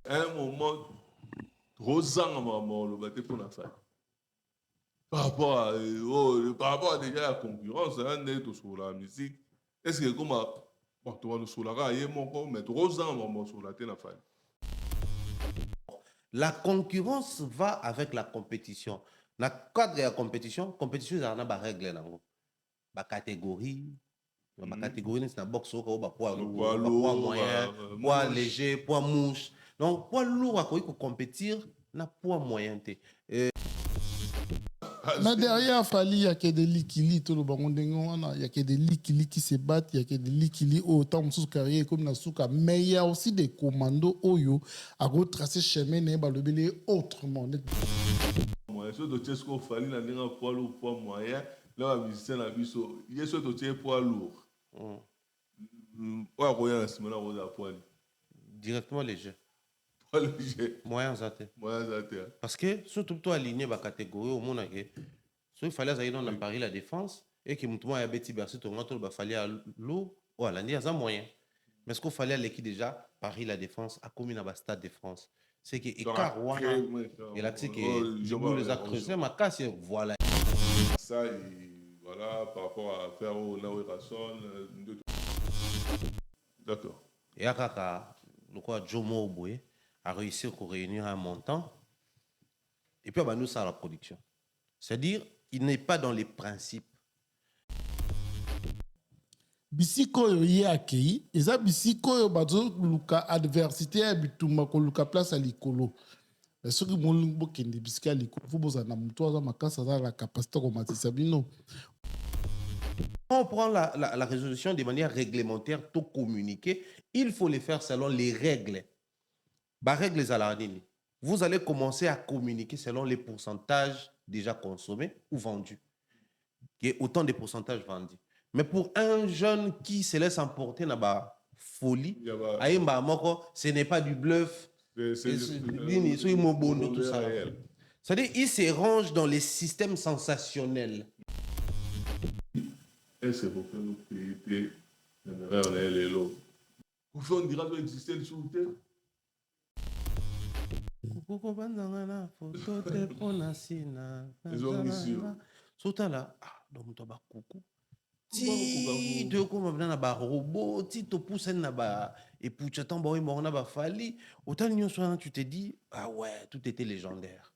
À un moment, Rosan maman le battait pour la femme. Par rapport à déjà la concurrence, on est sur la musique. Est-ce que comme bon, tu vas nous sur la raille, mais Rosan maman sur la télé femme. La concurrence va avec la compétition. Dans le cadre de la compétition, il y a des règles. Des catégories. Des catégories, c'est la boxe, poids moyen, poids léger, poids mouche. Donc, poids lourd, il faut compétir, na poids moyen. Mais derrière, il y a que des likili, tout le monde, il y a que des likili qui se battent, il y a que des likili autant sous carrière comme dans souka. Mais il y a aussi des commandos oyo à retracer chemin ne ba le belé autrement. Moi, ce dossier ce qu'on fallait dans un poids lourd, poids moyen, là on visiter la biso. Il y a ce dossier poids lourd. Poids moyen, c'est maintenant on a poids. Directement léger. Poids léger. Moyen zaté. Moyen zaté. Parce que surtout toi aligné ba catégorie au monde que il fallait aller dans Paris la défense et que mutumo ya beti bersi to ngato ba fallait à l'eau ou à l'année à moyen. Mais ce qu'il fallait à l'équipe déjà Paris la défense a commis dans le stade de France. C'est que écart wana et là c'est que je les a creusé ma casse voilà. Ça voilà par rapport à faire au Naoui Rasson. D'accord. Et Akaka le quoi Jomo Oboué a réussi à réunir un montant et puis nous ça la production. C'est-à-dire il n'est pas dans les principes. Bisiko ye akei, eza bisiko yo bazo luka adversité bituma ko luka place à likolo. Ce que mon lumbo kende bisika likolo, faut boza na muto za makasa za la capacité ko matisa bino. On prend la résolution de manière réglementaire, tout communiquer, il faut le faire selon les règles. Bah règles à la ligne. Vous allez commencer à communiquer selon les pourcentages déjà consommés ou vendus. Il y a autant de pourcentages vendus. Mais pour un jeune qui se laisse emporter dans la folie, ce n'est pas du bluff. C'est-à-dire il se range dans les systèmes sensationnels. Est-ce que vous pouvez nous payer les lots? Vous faites un direct exister sur le terre? Ils ont mis sur. Sotala, donc tu as coucou. Si tu as un robot, si tu pousses un et puis tu attends, autant tu te dis, ah ouais, tout était légendaire.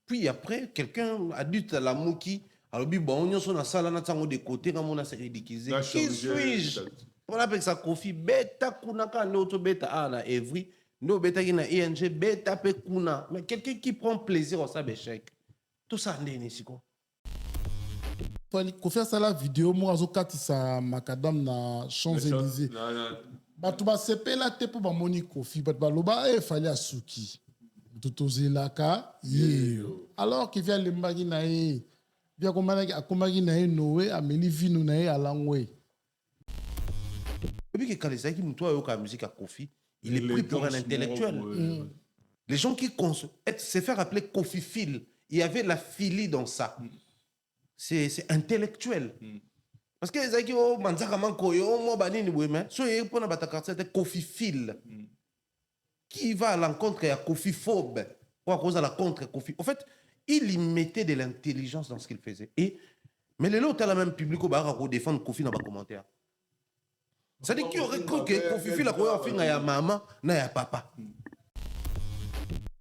Puis après, quelqu'un adulte à la mouki, alors bon, on a ça là, on a des côtés, on a ridiculisé. Qui suis-je? On appelle ça Kofi, bêta kunaka, l'autre bêta, ah, na Evry, no bêta qui na ING, bêta pe kuna. Mais quelqu'un qui prend plaisir au sabe échec. Tout ça, n'est ici quoi. Faut faire ça la vidéo, moi, azo katisa makadam na Champs-Élysées. Bato ba sepela te pour ba moni Kofi, bato ba loba fallait asuki. Tutozelaka yeo. Alors qu'il vient le mbagi na e, vient komaki na e Noé, ameli vinu na e alangwe. Et puis que quand les gens qui nous la musique à Kofi, il est pris pour un intellectuel. Les gens qui se faire appeler Kofi Phil, il y avait la philie dans ça. C'est intellectuel. Parce que les gens qui ont manzaka mankoyo, moi banini weme, so yé pour na batakarta c'était Kofi Phil. Qui va à l'encontre à Kofi phobe, ou à cause de la contre Kofi. En fait, il y mettait de l'intelligence dans ce qu'il faisait. Mais les autres, la même public au bar à défendre Kofi dans les commentaires. C'est-à-dire qu'il aurait cru que Kofi Phil a fait un maman, na papa.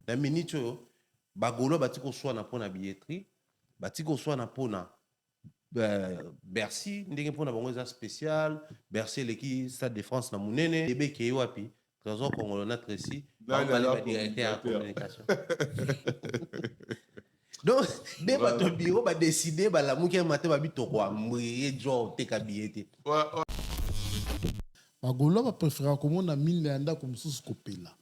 La minute, bagolo batiko soit na pona billetterie, batiko soit na pona Bercy, ndenge pona bango spécial, Bercy l'équipe Stade de France na munene, ebe ke wapi, trésor congolais notre ici, on va aller directeur en communication. Donc, dès votre bureau va décider la mouké matin va bito quoi, mourir genre te kabiyete. Bagolo ba préférer comme on a mille anda comme sous kopela.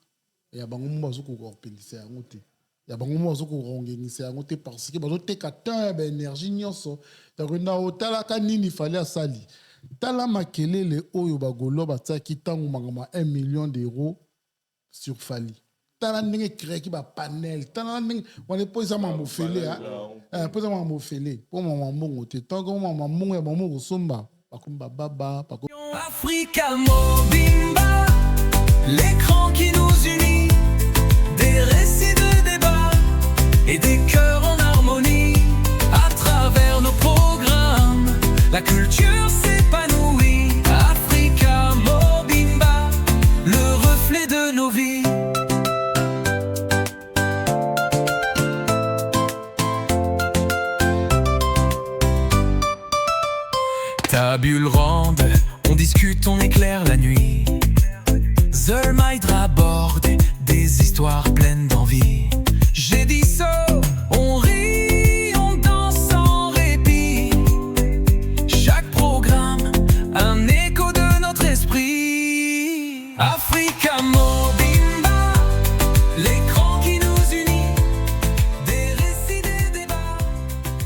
Ya bango mbazo ko kopelisa yango te. Ya bango mbazo ko rongenisa yango te parce que bazo te kata ba énergie nyonso. Ya renda otala ka nini fallait asali. Tala makelele oyo bagolo bataki tango mangama 1 million d'euros sur Fali. Tala ndenge créé ki ba panel. Tala ndenge on est posé ma mofele hein. Posé ma mofele. Pour maman mongo te tango maman mongo ya maman ko somba. Bakumba baba, Africa Mobimba, l'écran qui nous unit. de nos vies. Table ronde, on discute, on éclaire la nuit. Zolmaïdra borde des histoires pleines d'envie. J'ai dit ça, on rit, on danse sans répit. Chaque programme, un écho de notre esprit. Africa Mobimba, l'écran qui nous unit. Des récits, des débats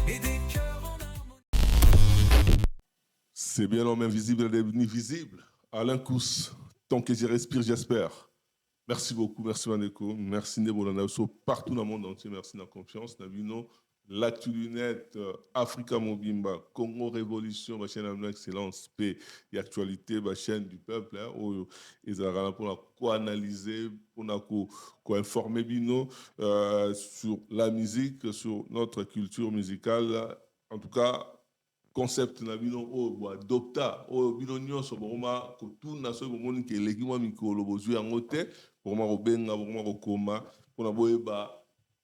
et des cœurs en harmonie. C'est bien l'homme invisible est devenu visible. Alain Kous, tant que je respire, j'espère. Merci beaucoup, merci Maneko, merci Nebolanda, partout dans le monde entier, merci de la confiance. Nabino, l'actu du net, Africa Mobimba, Congo Révolution, ma chaîne d'excellence, paix et actualité, ma chaîne du peuple, ils ont pour analyser, pour informer Bino sur la musique, sur notre culture musicale. En tout cas, concept na bino o bo adopta o bino nyonso boma ko tuna so bomoni ke leki mwa mikolo bozwi yango te boma ko benga boma ko koma pona boyeba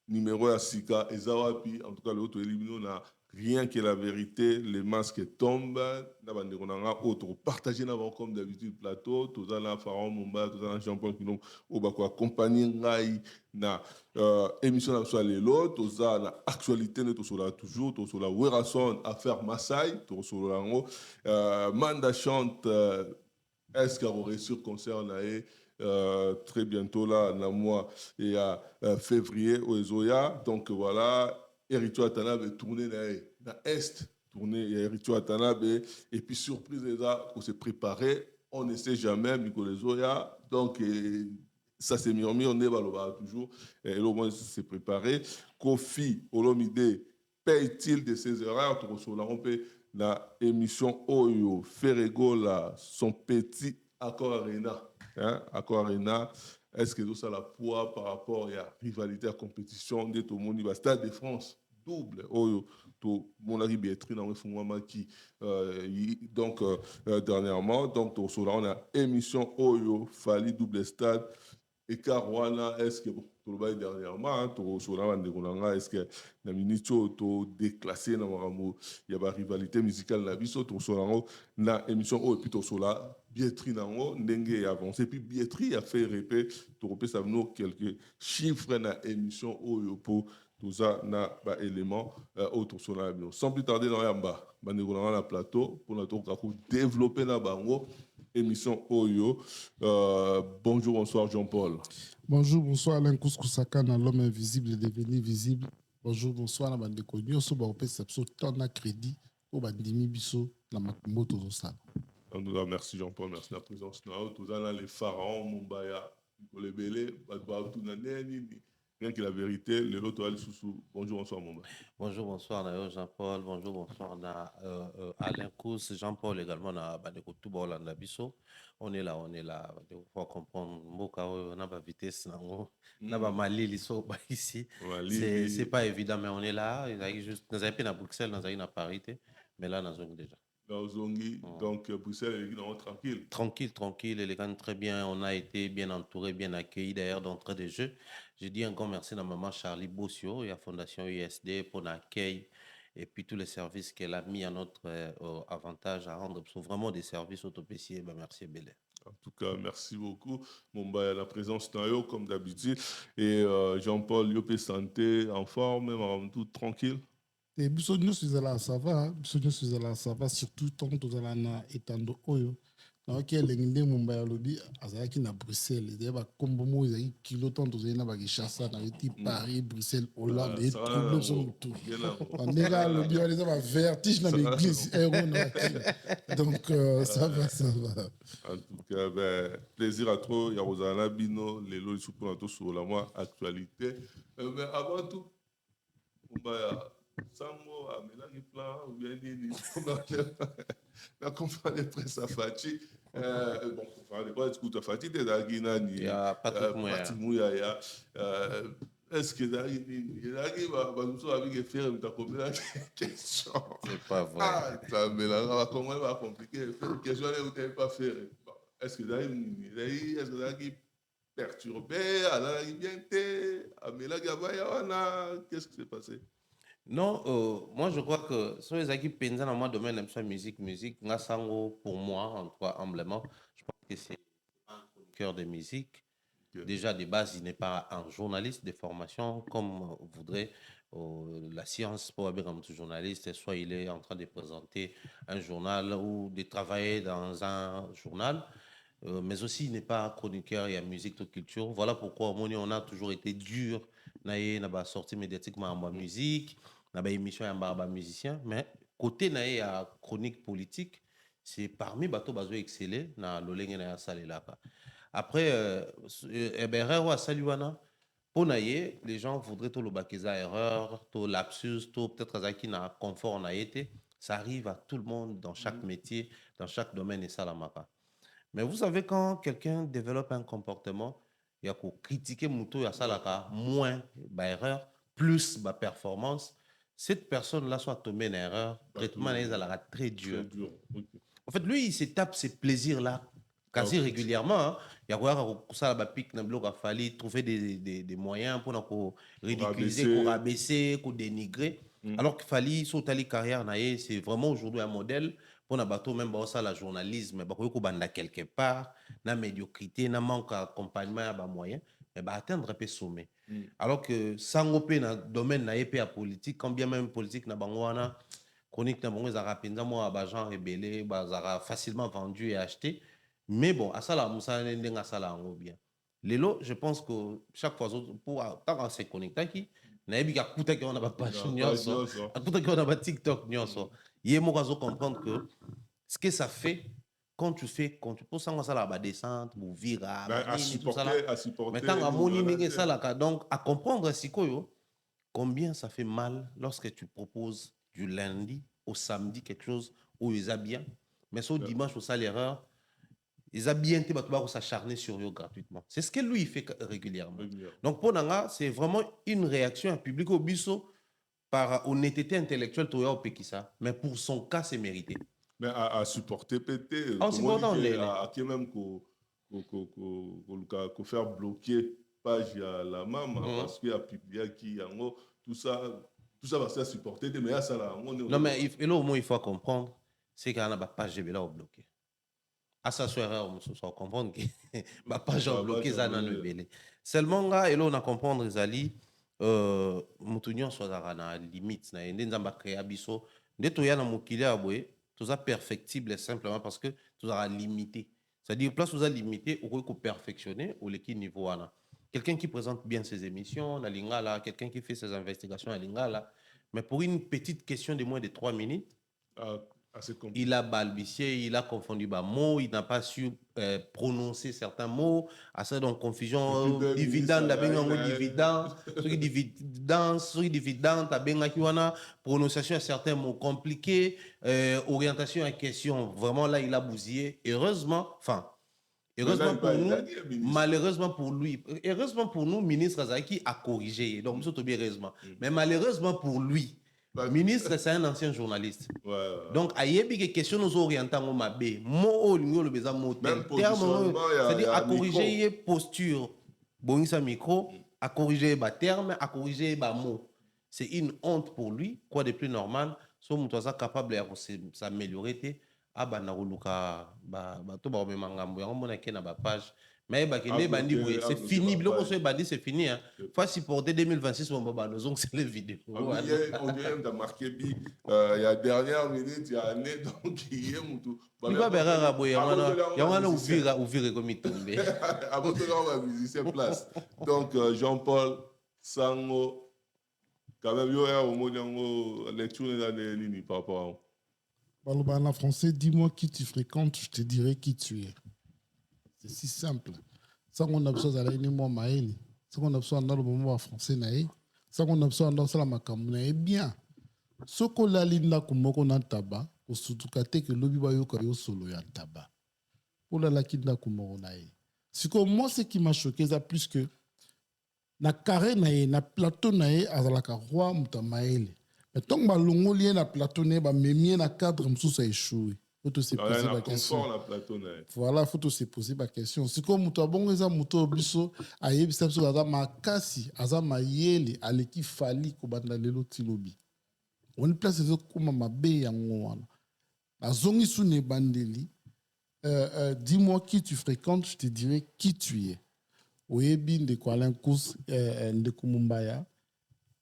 numéro ya sika eza wapi. En tout cas le auto elimino na rien que la vérité, les masques tombent. On a partagé comme d'habitude plateau. Tous les Pharaon Mumba, tous les Jean-Paul Kinom, au bako accompagner Ngai na émission sur les lots. Tous les actualité ne tous là toujours. Tous la Werason affaire Maasai. Tous la Manda chante. Est-ce qu'il y aura sur concert très bientôt là, dans le mois et à février au Ezoya. Donc voilà. Eritio Atanabe tourné dans l'Est, tourné Eritio Atanabe, et puis surprise, on s'est préparé, on ne sait jamais, Mikole Zoya, donc ça s'est mis, on est toujours, et au moins s'est préparé. Kofi Olomide paye-t-il de ses erreurs? On peut la émission Oyo, Ferrego, son petit accord Arena, accord Arena. Est-ce que ça la poids par rapport à la rivalité à la compétition de tout le monde? Stade de France, double. Tout mon arrive Bietri dans le fond qui donc dernièrement donc on a émission Oyo Fali double stade et Caruana. Est-ce que tout le bail dernièrement tout cela est-ce que la minute tout déclassé dans Maramo il y a une rivalité musicale la biso tout cela na émission Oyo puis tout cela Bietri nango ndenge avancé puis Bietri a fait répéter tout repé ça nous quelques chiffres na émission Oyo pour tout ça na ba élément autour sur la bio. Sans plus tarder dans yamba bandeko na plateau pour notre développer na bango émission Oyo. Bonjour, bonsoir Jean-Paul. Bonjour, bonsoir Alain Kouskou-Saka dans l'homme invisible est devenu visible. Bonjour, bonsoir na bandeko nyonso ba opesa biso tant na crédit pour bandimi biso na makumbo to ça. Merci Jean-Paul, merci de la présence. Tout ça les pharaons Mumbaya, les belé, tout na neni. Rien que la vérité, les autres sous. Bonjour, bonsoir, Mumba. Bonjour, bonsoir, Jean-Paul. Bonjour, bonsoir, Alain Kous, Jean-Paul également, on est là. Il faut comprendre, on a pas vitesse, on a pas Mali, ici. C'est pas évident, mais on est là. Nous avons pas à Bruxelles, nous avons à Paris, mais là, nous sommes déjà. Donc, Bruxelles est tranquille. Tranquille, élégant, très bien. On a été bien entouré, bien accueilli d'ailleurs d'entrée de jeu. Je dis encore merci à maman Charlie Bossio et à Fondation USD pour l'accueil et puis tous les services qu'elle a mis à notre avantage à rendre. Ce sont vraiment des services autopéciés. Merci Bélé. En tout cas, merci beaucoup. Mumba, la présence d'Ayo comme d'habitude. Et Jean-Paul, Yopé Santé, en forme, même tout tranquille. Et Bissonio Suzala, ça va, surtout tant que vous allez étendre Oyo. Donc, il y a des Mumbai à l'objet, à Bruxelles, il y a comme bon, il y a kilo tant que vous allez à Chassa, Paris, Bruxelles, Hollande, et troubles sont tout. On est là, l'objet, on est à vertige dans l'église, donc ça va. En tout cas, plaisir à trop. Il y a Rosana Bino, les lois du sur la mois actualité. Mais avant tout, Mumbai. Sango a mélangé plein ou bien la conférence de presse à Fati. Bon, conférence de presse à Fati, il y a Patrick Mouya. Est-ce que il a faire une question? C'est pas vrai. Ah, ça mélange, comment va compliquer? Question où tu n'as pas faire. Est-ce que perturbé, alalaki bien te, amelaki abaya wana, qu'est-ce qui s'est passé? Non, moi je crois que sur les acquis penza dans mon domaine, même ça musique, Ngasango, pour moi, en tout cas humblement, je pense que c'est un cœur de musique. Ok. Déjà, de base, il n'est pas un journaliste de formation comme voudrait la science pour être un journaliste, soit il est en train de présenter un journal ou de travailler dans un journal, mais aussi il n'est pas chroniqueur, il y a musique, toute culture. Voilà pourquoi on a toujours été dur, naïe, n'a pas sorti médiatiquement en musique, n'a pas émission en musicien, mais côté naïe à chronique politique, c'est parmi bateau bazo excellé na lolenge na ya salelaka. Après, erreur ou saluana, pour naïe, les gens voudraient tout le bakeza erreur, tout lapsus, tout peut-être qui n'a confort na été. Ça arrive à tout le monde dans chaque métier, dans chaque domaine et ça la mapa. Mais vous savez, quand quelqu'un développe un comportement, il y a qu'à critiquer Moutou, il y a ça là, moins erreur, plus performance. Cette personne-là soit tombée en erreur, traitement est très dur. Très dur. Ok. En fait, lui, il se tape ses plaisirs-là quasi régulièrement. Hein. Il y a quoi ça la pique dans bloc a fallu trouver des moyens pour ridiculiser, pour rabaisser, pour dénigrer. Alors qu'il fallait sauter les carrières, c'est vraiment aujourd'hui un modèle pour un bateau même ça la journalisme, bah ko banda quelque part, na médiocrité, na manque d'accompagnement à moyen, mais bah atteindre un peu sommet. Alors que sans opé dans domaine na épée à politique, quand bien même politique na bangwana chronique na bango zara penza moi ba gens rebellés, ba zara facilement vendu et acheté. Mais bon, à ça là, Moussa Nendenga ça là en bien. Lelo, je pense que chaque fois pour tant qu'on s'est connecté qui na ebi ka kuta ki on a pas page nyonso, kuta ki on a pas TikTok nyonso. Il mo kazo comprendre que ce que ça fait quand tu pour ça ça la descente, pour vira, à supporter. Mais tant à moni ça là donc à comprendre sikoyo combien ça fait mal lorsque tu proposes du lundi au samedi quelque chose où ils a bien, mais au dimanche au salaire ils ont bien été s'acharner sur eux gratuitement. C'est ce que lui il fait régulièrement. Donc pour Nanga, c'est vraiment une réaction à public au biso par honnêteté intellectuelle au Pékissa, mais pour son cas c'est mérité. Mais à supporter péter, à même qu'on faire bloquer page à la maman parce qu'il y a publié qui tout ça va se supporter mais à ça là non mais au moins il faut comprendre c'est qu'il y a une page là au bloqué. À sa soirée, on se comprendre que ma page bloquée ça dans le belé. Seulement là, et là on a comprendre les ali mutunyo soit na limite na ende nzamba créer biso ndeto ya na mokili abwe tout ça perfectible simplement parce que tout ça limité. C'est-à-dire place vous a limité au ko perfectionner au l'équipe niveau ana. Quelqu'un qui présente bien ses émissions, la lingala, quelqu'un qui fait ses investigations à lingala, mais pour une petite question de moins de 3 minutes, il a balbutié, il a confondu des mots, il n'a pas su prononcer certains mots, à ça donc confusion, dividende, prononciation à certains mots compliqués, orientation à question, vraiment là il a bousillé. Heureusement pour nous, malheureusement pour lui, heureusement pour nous, ministre Azaki a corrigé, donc c'est bien heureusement, mais malheureusement pour lui, ministre, c'est un ancien journaliste. Donc, il y a des questions nous orientons au mabé. C'est-à-dire à corriger les postures. Bon, ça micro, à corriger les termes, à corriger les mots. C'est une honte pour lui. Quoi de plus normal, si on est capable de s'améliorer, mais c'est fini, c'est fini. Faut supporter 2026, c'est les vidéos. On a marqué, il y a dernière minute, il y a année, donc il y a tout. Il va faire il y a un ouvrir comme il tombe. Avant de la visiter place. Donc, Jean-Paul, Sango, quand même, il y a une lecture de par rapport à. En français, dis-moi qui tu fréquentes, je te dirai qui tu es. C'est si simple. Ça qu'on a besoin d'aller ni moi maïli. Ça qu'on a besoin dans le moment français naï. Ça qu'on a besoin dans la makamuna est bien. Ce qu'on a linda comme qu'on a tabac, au surtout que l'obi ba yo kayo solo ya tabac. Pour la kinda comme on a. C'est que moi ce qui m'a choqué ça plus que na carré naï na plateau naï azalaka roi muta maïli. Mais tant que balongo lié na plateau naï ba memie na cadre msou ça échoué. faut te se Il y poser a la un question. confort, la plateau. Voilà, faut te se poser la question. C'est comme mutu abongo eza mutu biso ayebisa biso aza makasi, aza mayele, aleki fali kobanda lelo tilobi. On place ezo kuma mabe yango wana. Azongi sune bandeli. Dis-moi qui tu fréquentes, je te dirai qui tu es. Oyebi ndeko Alain Kous ndeko Mumbaya.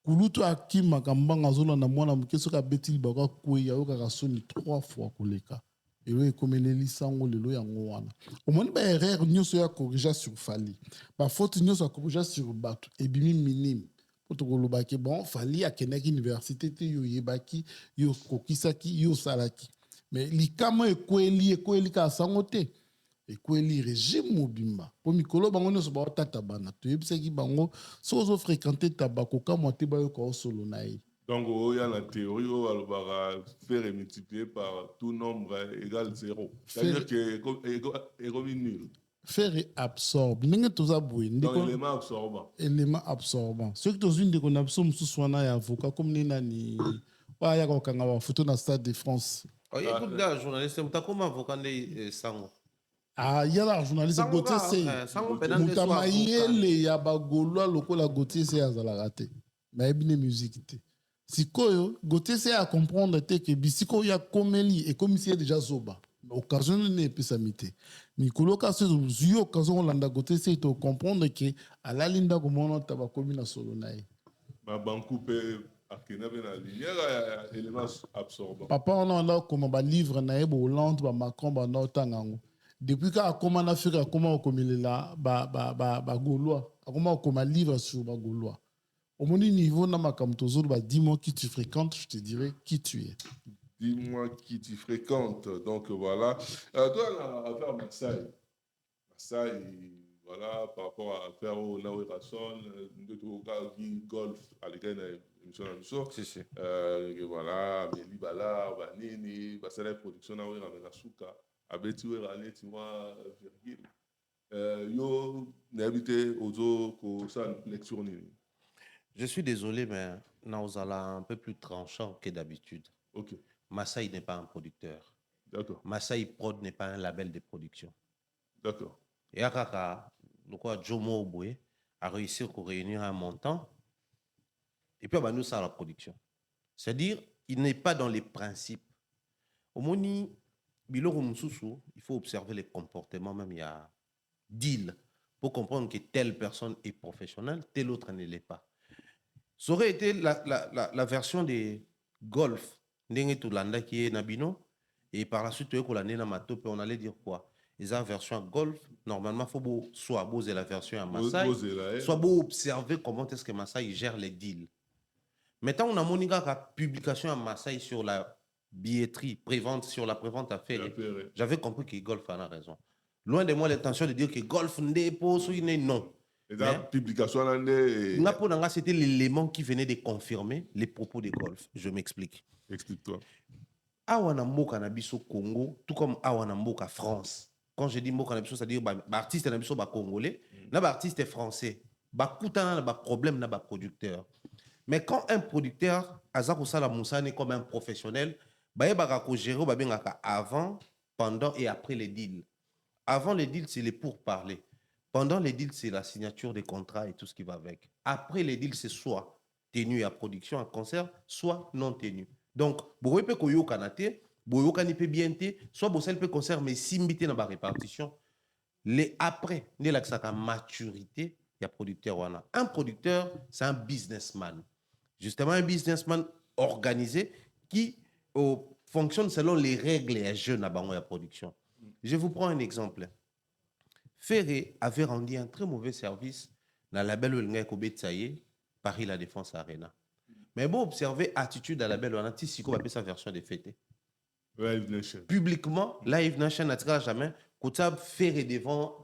Kulutu akima kambanga zola na mwana muke soka betili baka kweya okaka soni 3 fois koleka. Elo ekomeleli sango lelo yango wana. Omoni ba erreur nyonso ya corriger sur Fali. Ba faute nyonso ya corriger sur Bato ebimi minime. Poto kolobaki bon Fali akendaki université te yo yebaki yo kokisaki yo salaki. Mais likama ekweli ka sango te. Ekweli régime mobimba. Po mikolo bango nyonso ba tata bana. To yebisaki bango sozo fréquenter tabako kama te ba yo ko solo na ye. Donc, il y a la théorie où on va faire et multiplier par tout nombre égal 0. C'est-à-dire que est comme nul. Faire absorbe. Ndenge toza boye. Donc, élément absorbant. Élément absorbant. Ce que tozo ndeko na biso mususu wana ya avocat comme nina ni wa ya ko kanga wa photo na Stade de France. Oh, écoute là, journaliste, tu as comment avocat de sango? Ah, il y a la journaliste Gauthier c'est. Sango pedante soit Mutamayele ya bagolwa lokola Gauthier c'est azala raté. Mais ebine musique te. Sikoyo, Gauthier c'est à comprendre que bisiko ya komeli et comme si déjà zoba. Occasion n'est pas samité. Mikolo ka se zuyo occasion landa Gauthier c'est de comprendre que à la linda komono tabakomi na solo nae. Ma banque peut akena na lumière élément absorbant. Papa on a comme ba livre nae bo Hollande ba Macron ba notangango. Depuis ka comment na faire comment komeli la ba gaulois, comment comme livre sur ba gaulois. Au mon niveau, dis-moi qui tu fréquentes, je te dirai qui tu es. Dis-moi qui tu fréquentes. Donc voilà. Toi, on a affaire Marseille. Marseille, voilà, par rapport à affaire au Naoui Rasson, de golf, à l'émission. Si. Voilà, Méli Bala, Banini, Basala Production, Naoui Ramena Abeti Rane, Tima, Virgile. Yo, n'habité aux autres, ça, lecture nini. Je suis désolé, mais Naozala un peu plus tranchant que d'habitude. Ok. Massaï n'est pas un producteur. D'accord. Massaï Prod n'est pas un label de production. D'accord. Et Akaka, le quoi, Jomo Oboué a réussi à réunir un montant et puis nous ça la production. C'est-à-dire, il n'est pas dans les principes. Au Moni, Biloro Moussoussou, il faut observer les comportements, même il y a deal pour comprendre que telle personne est professionnelle, telle autre ne l'est pas. Ça aurait été la version des Golf, Ndenge Toulanda qui est Nabino, et par la suite, on allait dire quoi? Ils ont la version Golf, normalement, il faut soit poser la version à Maasai, soit observer comment est-ce que Maasai gère les deals. Maintenant, on a mon publication à Maasai sur la billetterie, prévente, sur la prévente à faire. J'avais compris que Golf en a raison. Loin de moi l'intention de dire que Golf n'est pas non. Et la publication, c'était l'élément qui venait de confirmer les propos de Golf. Je m'explique. Explique-toi. Awana Mboka Nabiso Congo, tout comme Awana Mboka France. Quand je dis Mboka Nabiso, c'est-à-dire artiste Nabiso congolais, artiste français. Kutana na problème na producteur. Mais quand un producteur Azako Sala Moussane comme un professionnel, ko gérer avant, pendant et après les deals. Avant les deals, c'est les pourparlers. Pendant les deals, c'est la signature des contrats et tout ce qui va avec. Après les deals, c'est soit tenu à production, à concert, soit non tenu. Donc, vous pouvez koyo kanate, vous pouvez bien te, soit vous peut concert, mais simbité dans la répartition. Les après, il y a la maturité, il y a producteur. Un producteur, c'est un businessman. Justement, un businessman organisé qui fonctionne selon les règles et jeunes à la production. Je vous prends un exemple. Ferré avait rendu un très mauvais service dans la label Ouelnga Kobetsaye, Paris La Défense Arena. Mais bon, observer attitude à la label Ouelnga, si on appelle sa version des fêtes. Live Nation. Publiquement, Live Nation n'a jamais Koutab Ferré devant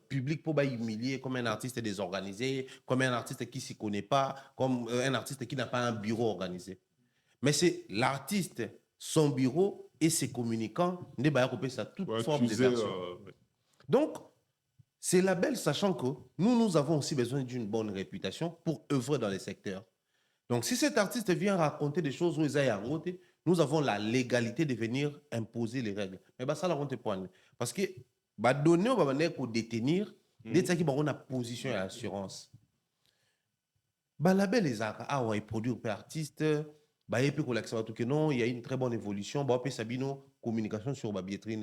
public pour humilier comme un artiste désorganisé, comme un artiste qui ne s'y connaît pas, comme un artiste qui n'a pas un bureau organisé. Mais c'est l'artiste, son bureau et ses communicants, ne pas ça toute forme de version. Donc, c'est label, sachant que nous avons aussi besoin d'une bonne réputation pour œuvrer dans les secteurs. Donc, si cet artiste vient raconter des choses où ils aillent à côté, nous avons la légalité de venir imposer les règles. Mais bah, ça, là, on te prend. Parce que bah, donner, on va venir pour détenir, dès que on a position et assurance. Bah, label les arts, ah ouais, produire per artiste, bah, et puis qu'on l'accepte que non, il y a une très bonne évolution, bah, on peut sabino communication sur ma billetterie.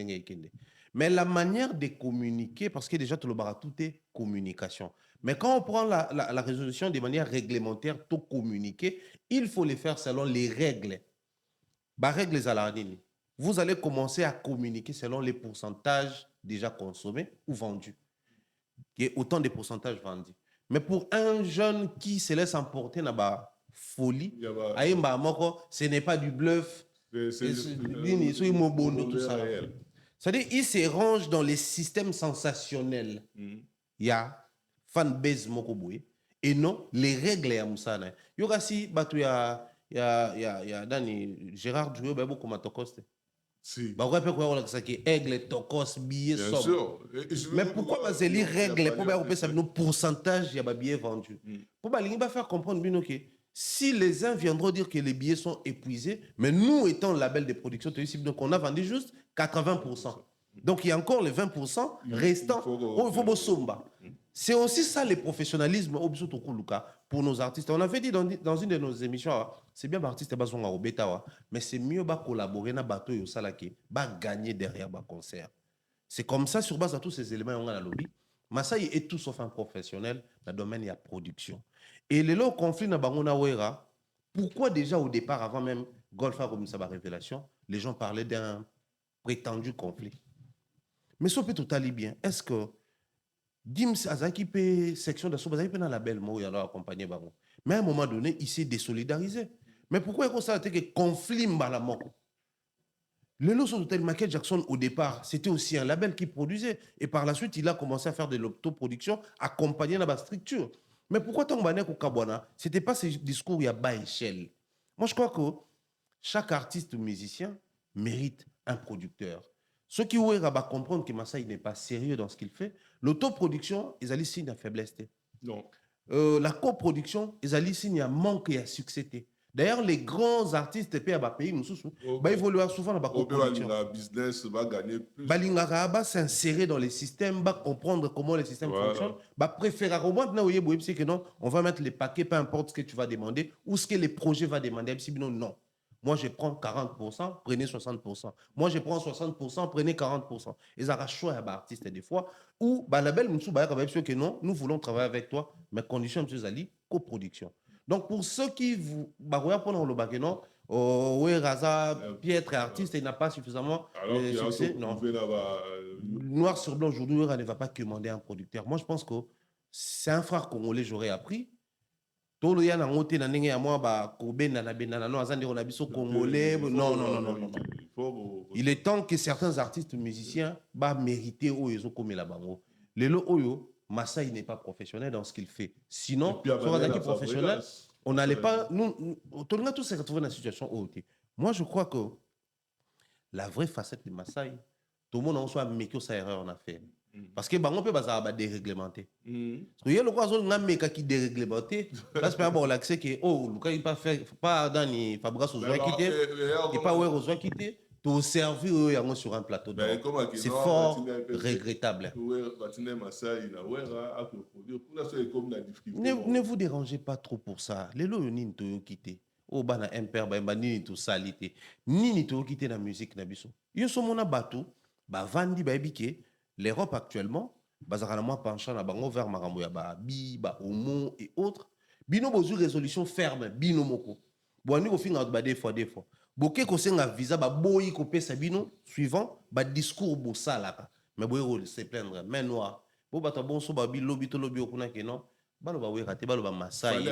Mais la manière de communiquer, parce que déjà, tout le bar, tout est communication. Mais quand on prend la résolution de manière réglementaire, tout communiquer, il faut les faire selon les règles. Bah, règles à la ligne. Vous allez commencer à communiquer selon les pourcentages déjà consommés ou vendus. Il y a autant de pourcentages vendus. Mais pour un jeune qui se laisse emporter dans la folie, ce n'est pas du bluff. C'est Tout ça. C'est-à-dire, il se range dans les systèmes sensationnels. Il y a fanbase mokoboy et non les règles à Moussana. Il y aura si il y a Dani Gérard Drouot beaucoup matokoste. Si. Bah ouais, pourquoi on a qui aigle tokos billet Bien somme. sûr. Mais pourquoi bah c'est les règles pour bah ça nos pourcentage il y a billets vendus. Pour bah il va faire comprendre bien OK. Si les uns viendront dire que les billets sont épuisés, mais nous étant le label de production donc on a vendu juste 80%. Donc il y a encore les 20% restants. Il faut somba. C'est aussi ça le professionnalisme pour nos artistes. On avait dit dans une de nos émissions, c'est bien l'artiste mais c'est mieux de collaborer dans bateau et gagner derrière le concert. C'est comme ça, sur base de tous ces éléments, on a la lobby. Masai est tout sauf un professionnel dans le domaine de la production. Et le conflit dans Bangona Wera, pourquoi déjà au départ, avant même Golfa comme ça, révélation, les gens parlaient d'un prétendu conflit. Mais ça peut tout aller bien. Est-ce que Gims Azaki peut section de Soba, peut dans la belle mot, il a accompagné Bango. Mais à un moment donné, il s'est désolidarisé. Mais pourquoi il a que conflit mbalamoko? Le lot de Michael Jackson, au départ, c'était aussi un label qui produisait. Et par la suite, il a commencé à faire de l'autoproduction accompagné dans la structure. Mais pourquoi tant que Kabwana, ce n'était pas ce discours à bas échelle? Moi, je crois que chaque artiste ou musicien mérite un producteur. Ceux qui vont comprendre que Masai n'est pas sérieux dans ce qu'il fait, l'autoproduction, ils allaient signer à faiblesse. Non. La coproduction, ils allaient signer à manque et à succès. D'ailleurs, les grands artistes pays, ils évoluent souvent dans la coproduction. Le business va gagner plus. Va s'insérer dans les systèmes, va comprendre comment les systèmes fonctionnent, va préférer au moins que non, on va mettre les paquets, peu importe ce que tu vas demander ou ce que les projets vont demander. Non. Moi, je prends 40%, prenez 60%. Moi, je prends 60%, prenez 40%. Ils ont choix à l'artiste des fois. Ou, la belle Moussou, que non, nous voulons travailler avec toi, mais condition, M. Zali, coproduction. Donc, pour ceux qui vous. Pendant le bac, non, Raza, Pietre et artiste, il n'a pas suffisamment de succès. Non. Noir sur blanc, aujourd'hui, ne va pas commander un producteur. Moi, je pense que c'est un frère congolais, j'aurais appris. Non. Il est temps que certains artistes musiciens méritent Oyo comme la bango. Le Oyo, Masai n'est pas professionnel dans ce qu'il fait. Sinon, sur professionnel, on n'allait pas. Nous, tout le monde s'est retrouvé dans la situation OT. Moi, je crois que la vraie facette de Masai, tout le monde en soit méco sa erreur en a fait. Parce que on peut pas déréglementer. Il y a le quoi qui déréglementé. Là c'est pas bon l'accès que il pas fait pas dans les Fabras aux gens quitter, et pas aux gens quitter, tout servir sur un plateau. C'est fort regrettable. Ne vous dérangez pas trop pour ça. Les lots ni to quitter. Au bana impère ni to salité. Ni to quitter la musique na biso. Yo so mona bateau, vandi bike. L'Europe actuellement, bazaranama penchant na bango vers marambo ya bi homo et autres. Bino bozu résolution ferme bino moko. Boani ko finga des fois. Boké ko senga visa boyi ko pesa bino suivant discours bo salaka. Mais boyi se plaindre main noire. Bo bata bon so bi lobby to lobby okuna ke non. Balo ba wera te balo ba masai.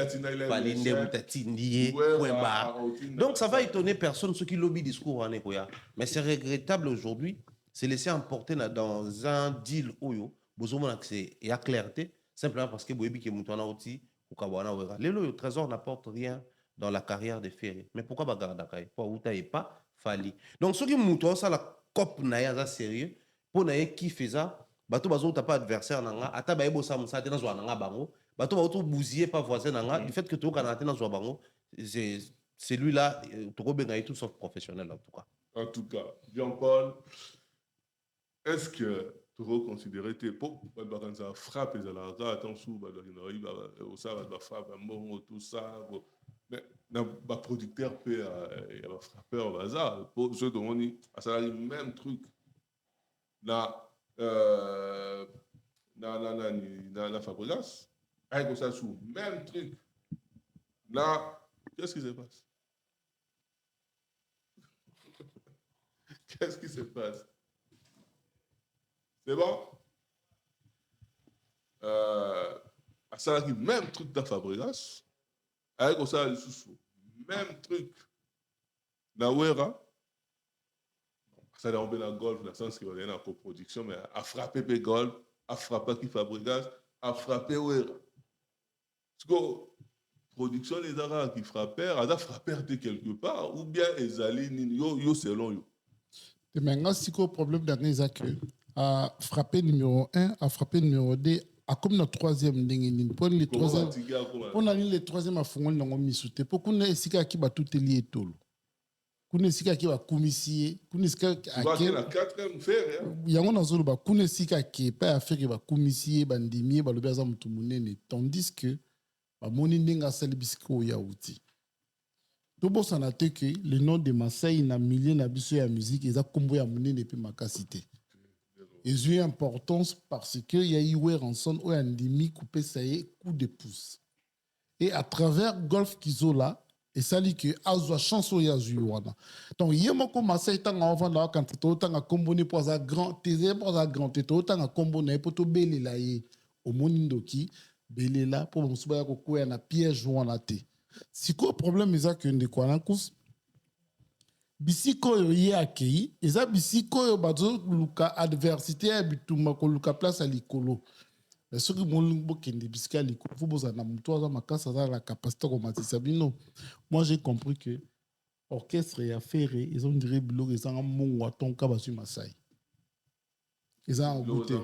Balinde mutatindi point barre. Donc ça va étonner personne ceux qui lobby discours en ekoya. Mais c'est regrettable aujourd'hui. C'est laissé emporter dans un deal oyo, il y a clarté, simplement parce que Boyebi qui est moutona aussi, ou Kawana Wera. Le trésor n'apporte rien dans la carrière des ferrés. Mais pourquoi Bagardakaï? Pour Outa et pas Fali. Donc, ceux qui moutona, ça la cop naïa sérieux, pour naïa qui fait ça, bateau bazo t'as pas adversaire nanga, ata baebo sa moussa tena zwa nanga bango, bateau bateau bousillé pas voisin nanga, du fait que tu as canate na zwa bango, c'est celui-là, Togo est tout sauf professionnel en tout cas. En tout cas, Jean-Paul, est-ce que tu reconsidérais tes pots? Quand ça frappe, ils ont la attention, ça va frapper, tout ça. Mais le producteur peut, il y a un frappeur au hasard. Pour ceux dont on dit, ça a le même truc. La Fabregas, avec ça sous même truc. Là, qu'est-ce qui se passe? Qu'est-ce qui se passe? C'est bon? Ça arrive même truc dans Fabregas, avec ça sous même truc dans Wera. Ça a tombé dans le golf, dans le sens qu'il y a une coproduction, mais à frapper le golf, à frapper qui Fabregas, à frapper Wera. Parce que production les Arabes qui frappaient, à frapper de quelque part, ou bien ils allaient yo selon yo. Et maintenant, si le problème dernier, c'est que à frapper numéro 1, à frapper numéro 2, à comme notre troisième ligne, pour les troisième, on a les troisième à fond, on a mis sous tes. Pour qu'on ait ici qui va tout lié tout. Qu'on ait ici qui va commisser, qu'on ait ici qui va la quatrième faire. Il y a un autre ba qu'on ait ici qui pas affaire qui va commisser, bandimier, ba le bazam tout monde, tandis que ba moni n'enga sali bisco ya outi. Tout bon ça n'a été que le nom de Masai na millier na biso ya musique, ils a combo ya moni ne peut makasité. Ils ont eu importance parce qu'il y a eu Ranson ou un demi coupé ça y est coup de pouce. Et à travers Golf Kizola, et ça dit que Azwa chanson ya Zuwana. Donc il y a mon commencé tant en avant là quand tu autant à comboner pour ça grand t'es pour ça grand t'es autant à comboner pour tout belé là y au monindoki belé là pour me souba ko ko na piège joint là té. Si quoi problème est que de quoi en cause bisiko ye akei eza bisiko yo bazo luka adversité ya bituma ko luka place à likolo mais ce que mon bokende bisika likolo faut boza na muto za makasa za la capacité ko matisa bino. Moi j'ai compris que orchestre ya ferré ils ont dirait bilo ils ont mon watonka basu Masai ils ont goûté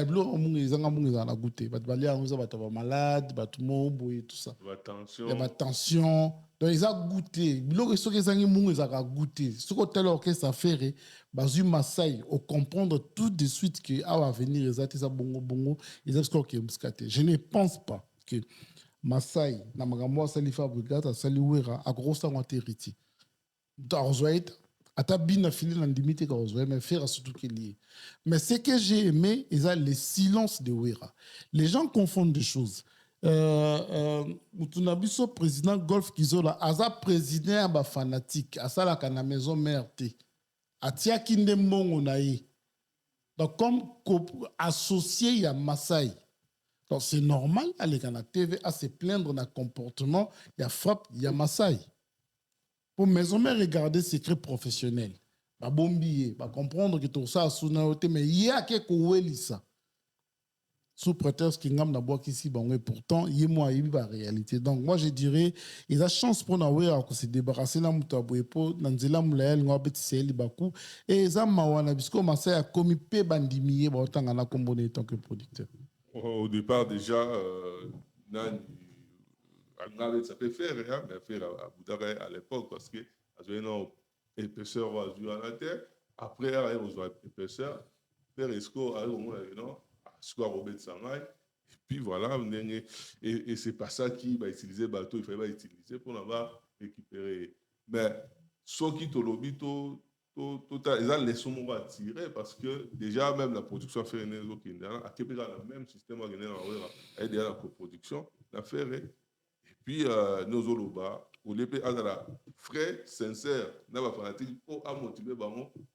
bilo ils ont goûté bat balia on za ba malade bat mo boy tout ça attention. Donc, ils ont goûté. Ce qu'ils ont goûté. Ce que tel orchestre a fait, Bazu Masai, au comprendre tout de suite que va venir, ils ont bongo bongo, ils ont score qui est. Je ne pense pas que Masai, Namagamwa Salifa Brigade, Saliwera, a gros sang en héritier. Donc, à ta bine fili l'indimité quand on mais faire surtout qu'il y ait. Mais ce que j'ai aimé, ils ont le silence de Wera. Les gens confondent des choses. Mutunabiso président Golf Kizola aza président ba fanatique asala kana maison mère té atia kinde mbongo na ye donc comme associé ya Masai donc c'est normal aller kana TV à se plaindre d'un comportement ya frappe ya Masai pour maison mère regarder secret professionnel ba bombier ba comprendre que tout ça sous na mais ya ke ko welisa sous prétexte qu'il y a un bois ici, et pourtant, il y a une réalité. Donc, moi, je dirais, il y a chance pour nous de se débarrasser de la moutaboué pour Nanzela Moulael, nous avons fait Bakou, et ils ont commencé à commis peu bandimier, autant en a combiné en tant que producteur. Au départ, déjà, ça peut faire, mais faire à Boudaré à l'époque, parce que y a une épaisseur à la terre, après, il y a une épaisseur, faire esco, score Robert Sangai, et puis voilà, et c'est pas ça qui va utiliser bateau, il fallait utiliser pour l'avoir récupéré. Mais ce qui te lobby, ils ont laissé mon tirer parce que déjà, même la production fait une autre qui a le même système à la coproduction, la faire. Et puis, nos Oloba, au lieu de frais, sincère, n'a pas fanatique pour motiver,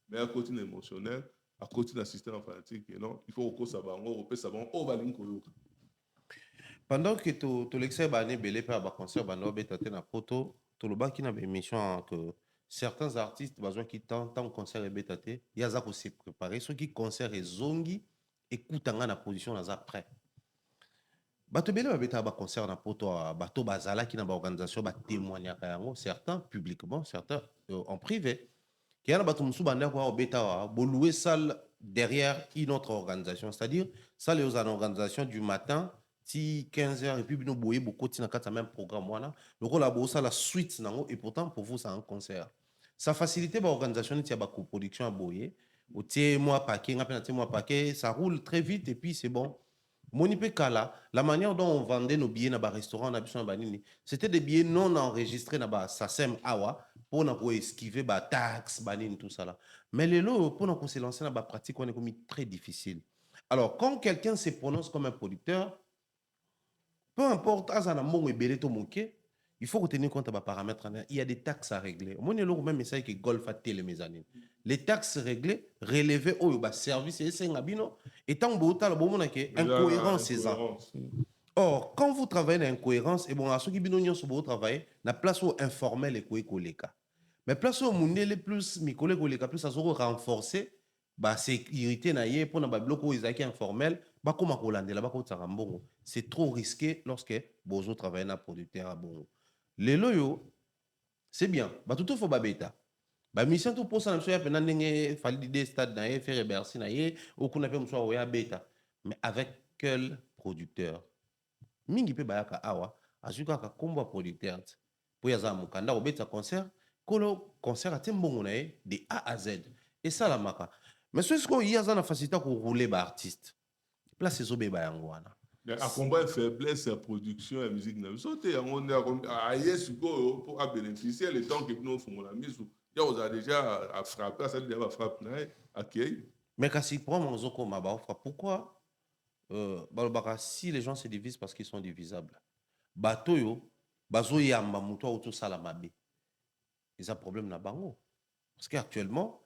mais à côté émotionnel. À côté d'un système informatique, il faut que ça va pendant que tu l'excès bané belé par ba concert bano betate na poto to le banki na émission que certains artistes besoin qui tentent concert et betate ya za ko se préparer ceux qui concert et zongi écoute nga na position na za prêt bato belé ba beta ba concert na poto bato bazala qui na ba organisation ba témoigner yango certains publiquement certains en privé. Il y a des louer salle derrière une autre organisation, c'est-à-dire salle aux organisations du matin ti 15h et puis bino boye beaucoup tina kata même programme wana loko la bosa la suite nango et pourtant pour vous c'est un concert ça facilite ba organisation tia ba coproduction à boye au tie moi paquet ngapena tie moi paquet ça roule très vite et puis c'est bon moni pe kala la manière dont on vendait nos billets na ba restaurant na biso na banini c'était des billets non enregistrés na ba SACEM awa pour na ko esquiver ba taxes banini tout ça là mais les lots pour na ko se lancer na ba pratique on est comme très difficile alors quand quelqu'un se prononce comme un producteur peu importe, il faut retenir compte des paramètres. Il y a des taxes à régler. Moi, je même message que Golf a télé mes années. Les taxes réglées, relevées au service et c'est un abino. Et tant que vous avez incohérence, c'est ça. Or, quand vous travaillez dans l'incohérence, et bon, à ceux qui binonions sur votre travail, la place où informel et quoi. Mais place où monde les plus, mes collègues, plus à renforcer, bah sécurité naie pour na ba bloco isaki informel ba koma kolande la ba ko tsara mbongo c'est trop risqué lorsque bozo travailler na producteur à bongo les loyo c'est bien ba tout faut ba beta ba mission tout pour ça na ya pena ndenge fali des stade naie faire bercy naie ou kuna pe mso ya beta mais avec quel producteur mingi pe ba ka awa azuka ka komba producteur pour ya za mukanda ko beta concert kolo concert a mbongo naie de A à Z et ça la maka. Mais ce qu'il y a une facilité pour rouler les artistes. Place ces obéis bayangwana. À combat faiblesse la production et la musique na sauté on est à yes pour bénéficier le temps que nous font la mise il y a déjà à frapper ça déjà frappe na accueil mais quand si pour mon zoko maba pourquoi si les gens se divisent parce qu'ils sont divisables bato yo bazo yamba muto auto sala mabe ils ont problème na bango parce qu'actuellement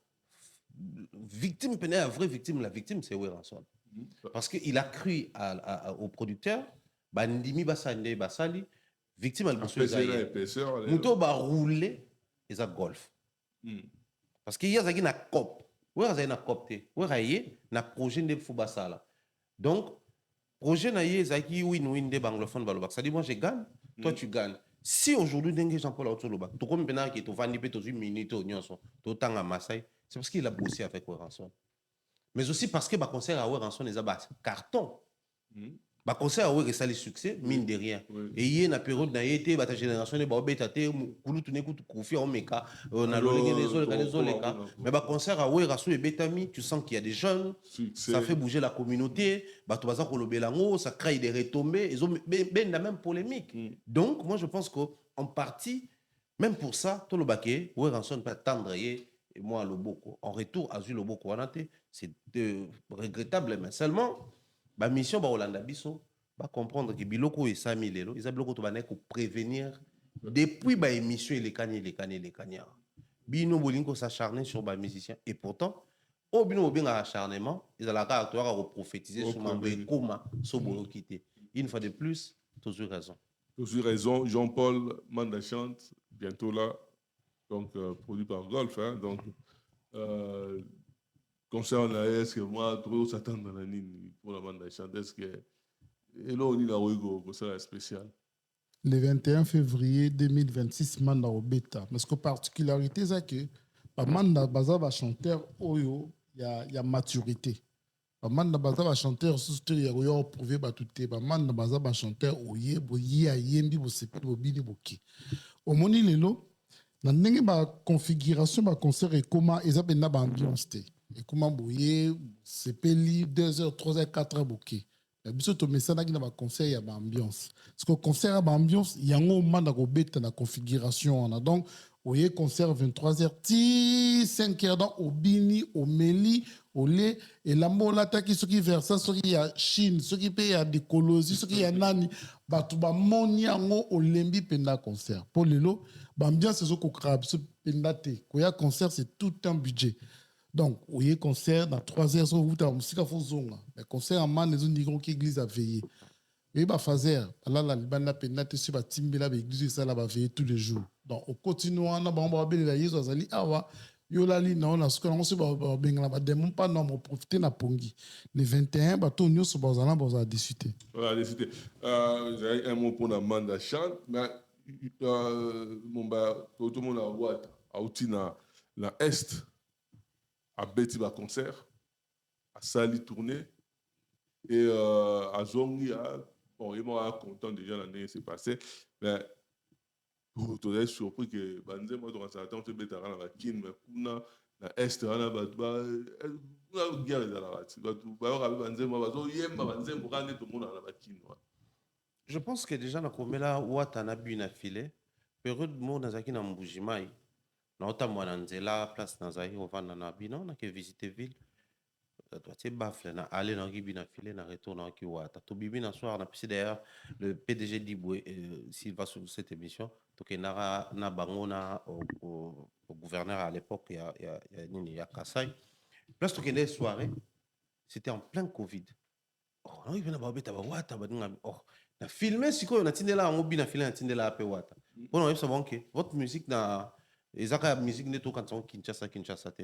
victime, la vraie victime, la victime, c'est Weranson. Parce qu'il a cru au producteur, bandimi basande basali, victime elle pense que muto ba rouler et a golf. Parce qu'il y a une cop, na copté, na projet de fubasala. Donc projet na yé zaki win-win de banglophone balobak. Ça dit moi je gagne, toi tu gagnes. Si aujourd'hui dengue Jean-Paul Autoloba, to comme pena qui to vandi pe to 1 minute au nyonso, to tanga Masai. C'est parce qu'il a bossé avec Weranson. Mais aussi parce que le concert à Weranson est un carton. Le concert à Weranson est un succès, mine de rien. Et il y a une période dans l'été, la génération de Baobétate, Kouloutou Nekoutou Koufi, Omeka, on a les cas. Mais le concert à Weranson est bétami, tu sens qu'il y a des jeunes, ça fait bouger la communauté, ça crée des retombées, ils ont la même polémique. Donc, moi je pense qu'en partie, même pour ça, tout le baquet, Weranson peut attendre. Et moi, Loboko, en retour, Azul Loboko, c'est regrettable, mais seulement, la mission, Hollanda Bisso, va comprendre que Biloko et Sami Lelo, ils ont bloqué pour prévenir depuis la émission et les cagnards. Bino Bolinko s'acharner sur les musiciens. Et pourtant, au bino bien acharnement, ils ont la caractère à prophétiser sur le coma, sur le quitter. Une fois de plus, toujours raison. Toujours raison, Jean-Paul Mandachante, bientôt là. Donc, produit par Golf. Hein, donc, concernant est-ce que moi, trop s'attendre dans la ligne pour la bande d'achat, est-ce que. Et là, on y a un concert spécial. Le 21 février 2026, Manda au bêta. Mais ce que particularité, c'est que Manda Baza va chanter Oyo, il y a maturité. Manda Baza va chanter, il y a prouvé Batouté. Manda Baza va chanter Oye, Boye, Ayembi, Bosepi, Bobini, Boki. Au Moni Lelo, dans la configuration du concert et comment ils appellent l'ambiance et comment boyer c'est peli 2h 3h 4h bouquet mais biso to messana qui na concert il y a ambiance parce que concert a ambiance il y a un moment dans la configuration on a donc voyez concert 23h ti 5h dans au bini au meli au lait et la mola taki ce qui versa ce qui y a Chine ce qui paye à des colosi ce qui y a nani batu ba moni yango au lembi penda concert pour lelo ambiance c'est ko crab ce pendate ko ya concert c'est tout un budget donc vous voyez concert dans 3 heures sur vous ta musique faut zonga mais concert en man les autres qui église a veillé et ba fazer là la banda pendate sur ba timbela ba église ça là ba veiller tous les jours donc au continuant na ba ba belela yezo azali awa yo la li na on ce que on se ba bengala ba démon pas non profiter na pongi le 21 ba to nyo so ba zala ba discuter voilà discuter un mot pour la bande d'achat mais mon ba tout le monde a voix à outina la est à Betty va concert à Sali tournée et à Zongi à bon, il m'a content déjà l'année s'est passée, mais tu es surpris que banze moi dans sa tante betara na bakin mais kuna na est na ba na guerre dans la rate ba tu ba ba banze moi ba zo yemba banze mbokane to mona na bakin wa. Je pense que déjà na komela wata na bu na filé période mo nazaki na mbujimai na otamwa na nzela place nazaki ovanda na bino na ke visiter ville toi tu bafle na aller na kibi na filé na retour na ki wata to bibi na soir na pisi d'ailleurs le PDG Diboué s'il va sur cette émission to ke na bango na au gouverneur à l'époque il y a Kassai place to ke des soirées c'était en plein Covid. Oh non il vient ba beta ba wata ba nga oh na filmer siko na tindela ngo bi na filé na tindela ape wata bon on savons que votre musique na ezaka musique neto quand on Kinshasa te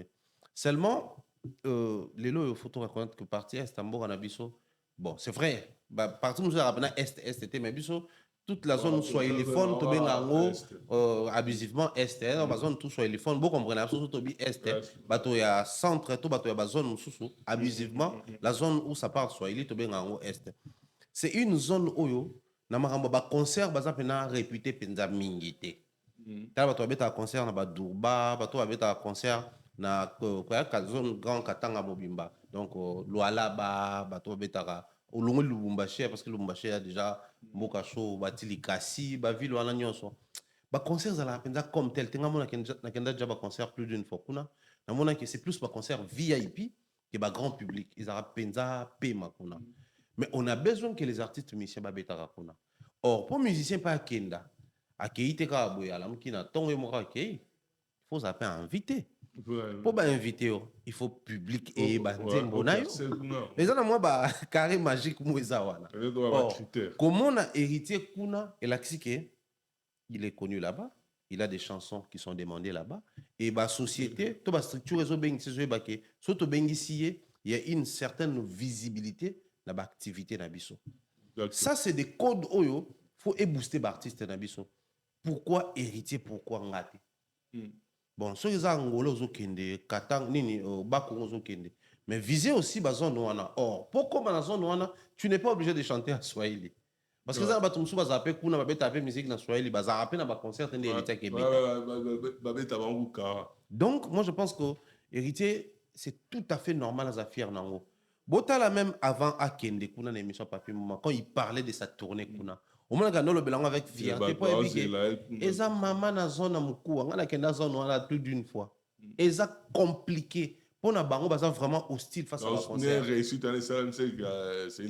seulement les lots il faut reconnaître que partie est Tambour na biso bon c'est vrai bah partout nous avons est mais biso toute la zone soit téléphone to benga ngo abusivement est la zone tout soit téléphone vous comprenez absolument to bi est bato ya centre to bato ya ba zone mususu abusivement la zone où ça parle soit to benga ngo est c'est une zone oyo na makambo ba concert baza pena réputé penza mingi te tala bato babeta concert na badurba bato babeta concert na kwa zone grand katanga mobimba donc Lualaba bato babetaka olongo Lubumbashi parce que Lubumbashi a déjà mboka show batili kasi ba ville wana nyonso ba concert za la penza comme tel tenga mona na kenda déjà ba concert plus d'une fois kuna na mona que c'est plus ba concert VIP que ba grand public ils a penza pema kuna mais on a besoin que les artistes musiciens babetaka kuna or pour musicien pas kenda akeite ka boy alamuki na tongo mo ka il faut ça peut inviter pour ba inviter il faut public et ba nzembo na yo mais ça na moi ba carré magique mo eza wana comment on a héritier kuna et la que il est connu là-bas il a des chansons qui sont demandées là-bas et ba société to ba structure ezo bengi sezo ba ke so to bengi sié il y a une certaine visibilité na ba activité na biso ça c'est des codes oyo faut booster ba artiste na biso pourquoi héritier pourquoi ngate bon so eza ngolo ozokende katang nini bakongo ozokende mais viser aussi ba zone wana or pourquoi na zone wana tu n'es pas obligé de chanter en swahili parce que ça bato musu bazape kuna babeta pe musique na swahili bazape na ba concert ndé héritier Québec babeta banguka donc moi je pense que héritier c'est tout à fait normal à fier nango botala même avant akende kuna na émission papier moment quand il parlait de sa tournée kuna au moins le belango avec fierté pour éviter eza maman na zone muku nga na kenda zone wana plus d'une fois eza compliqué pour na bango baza vraiment hostile face à la concert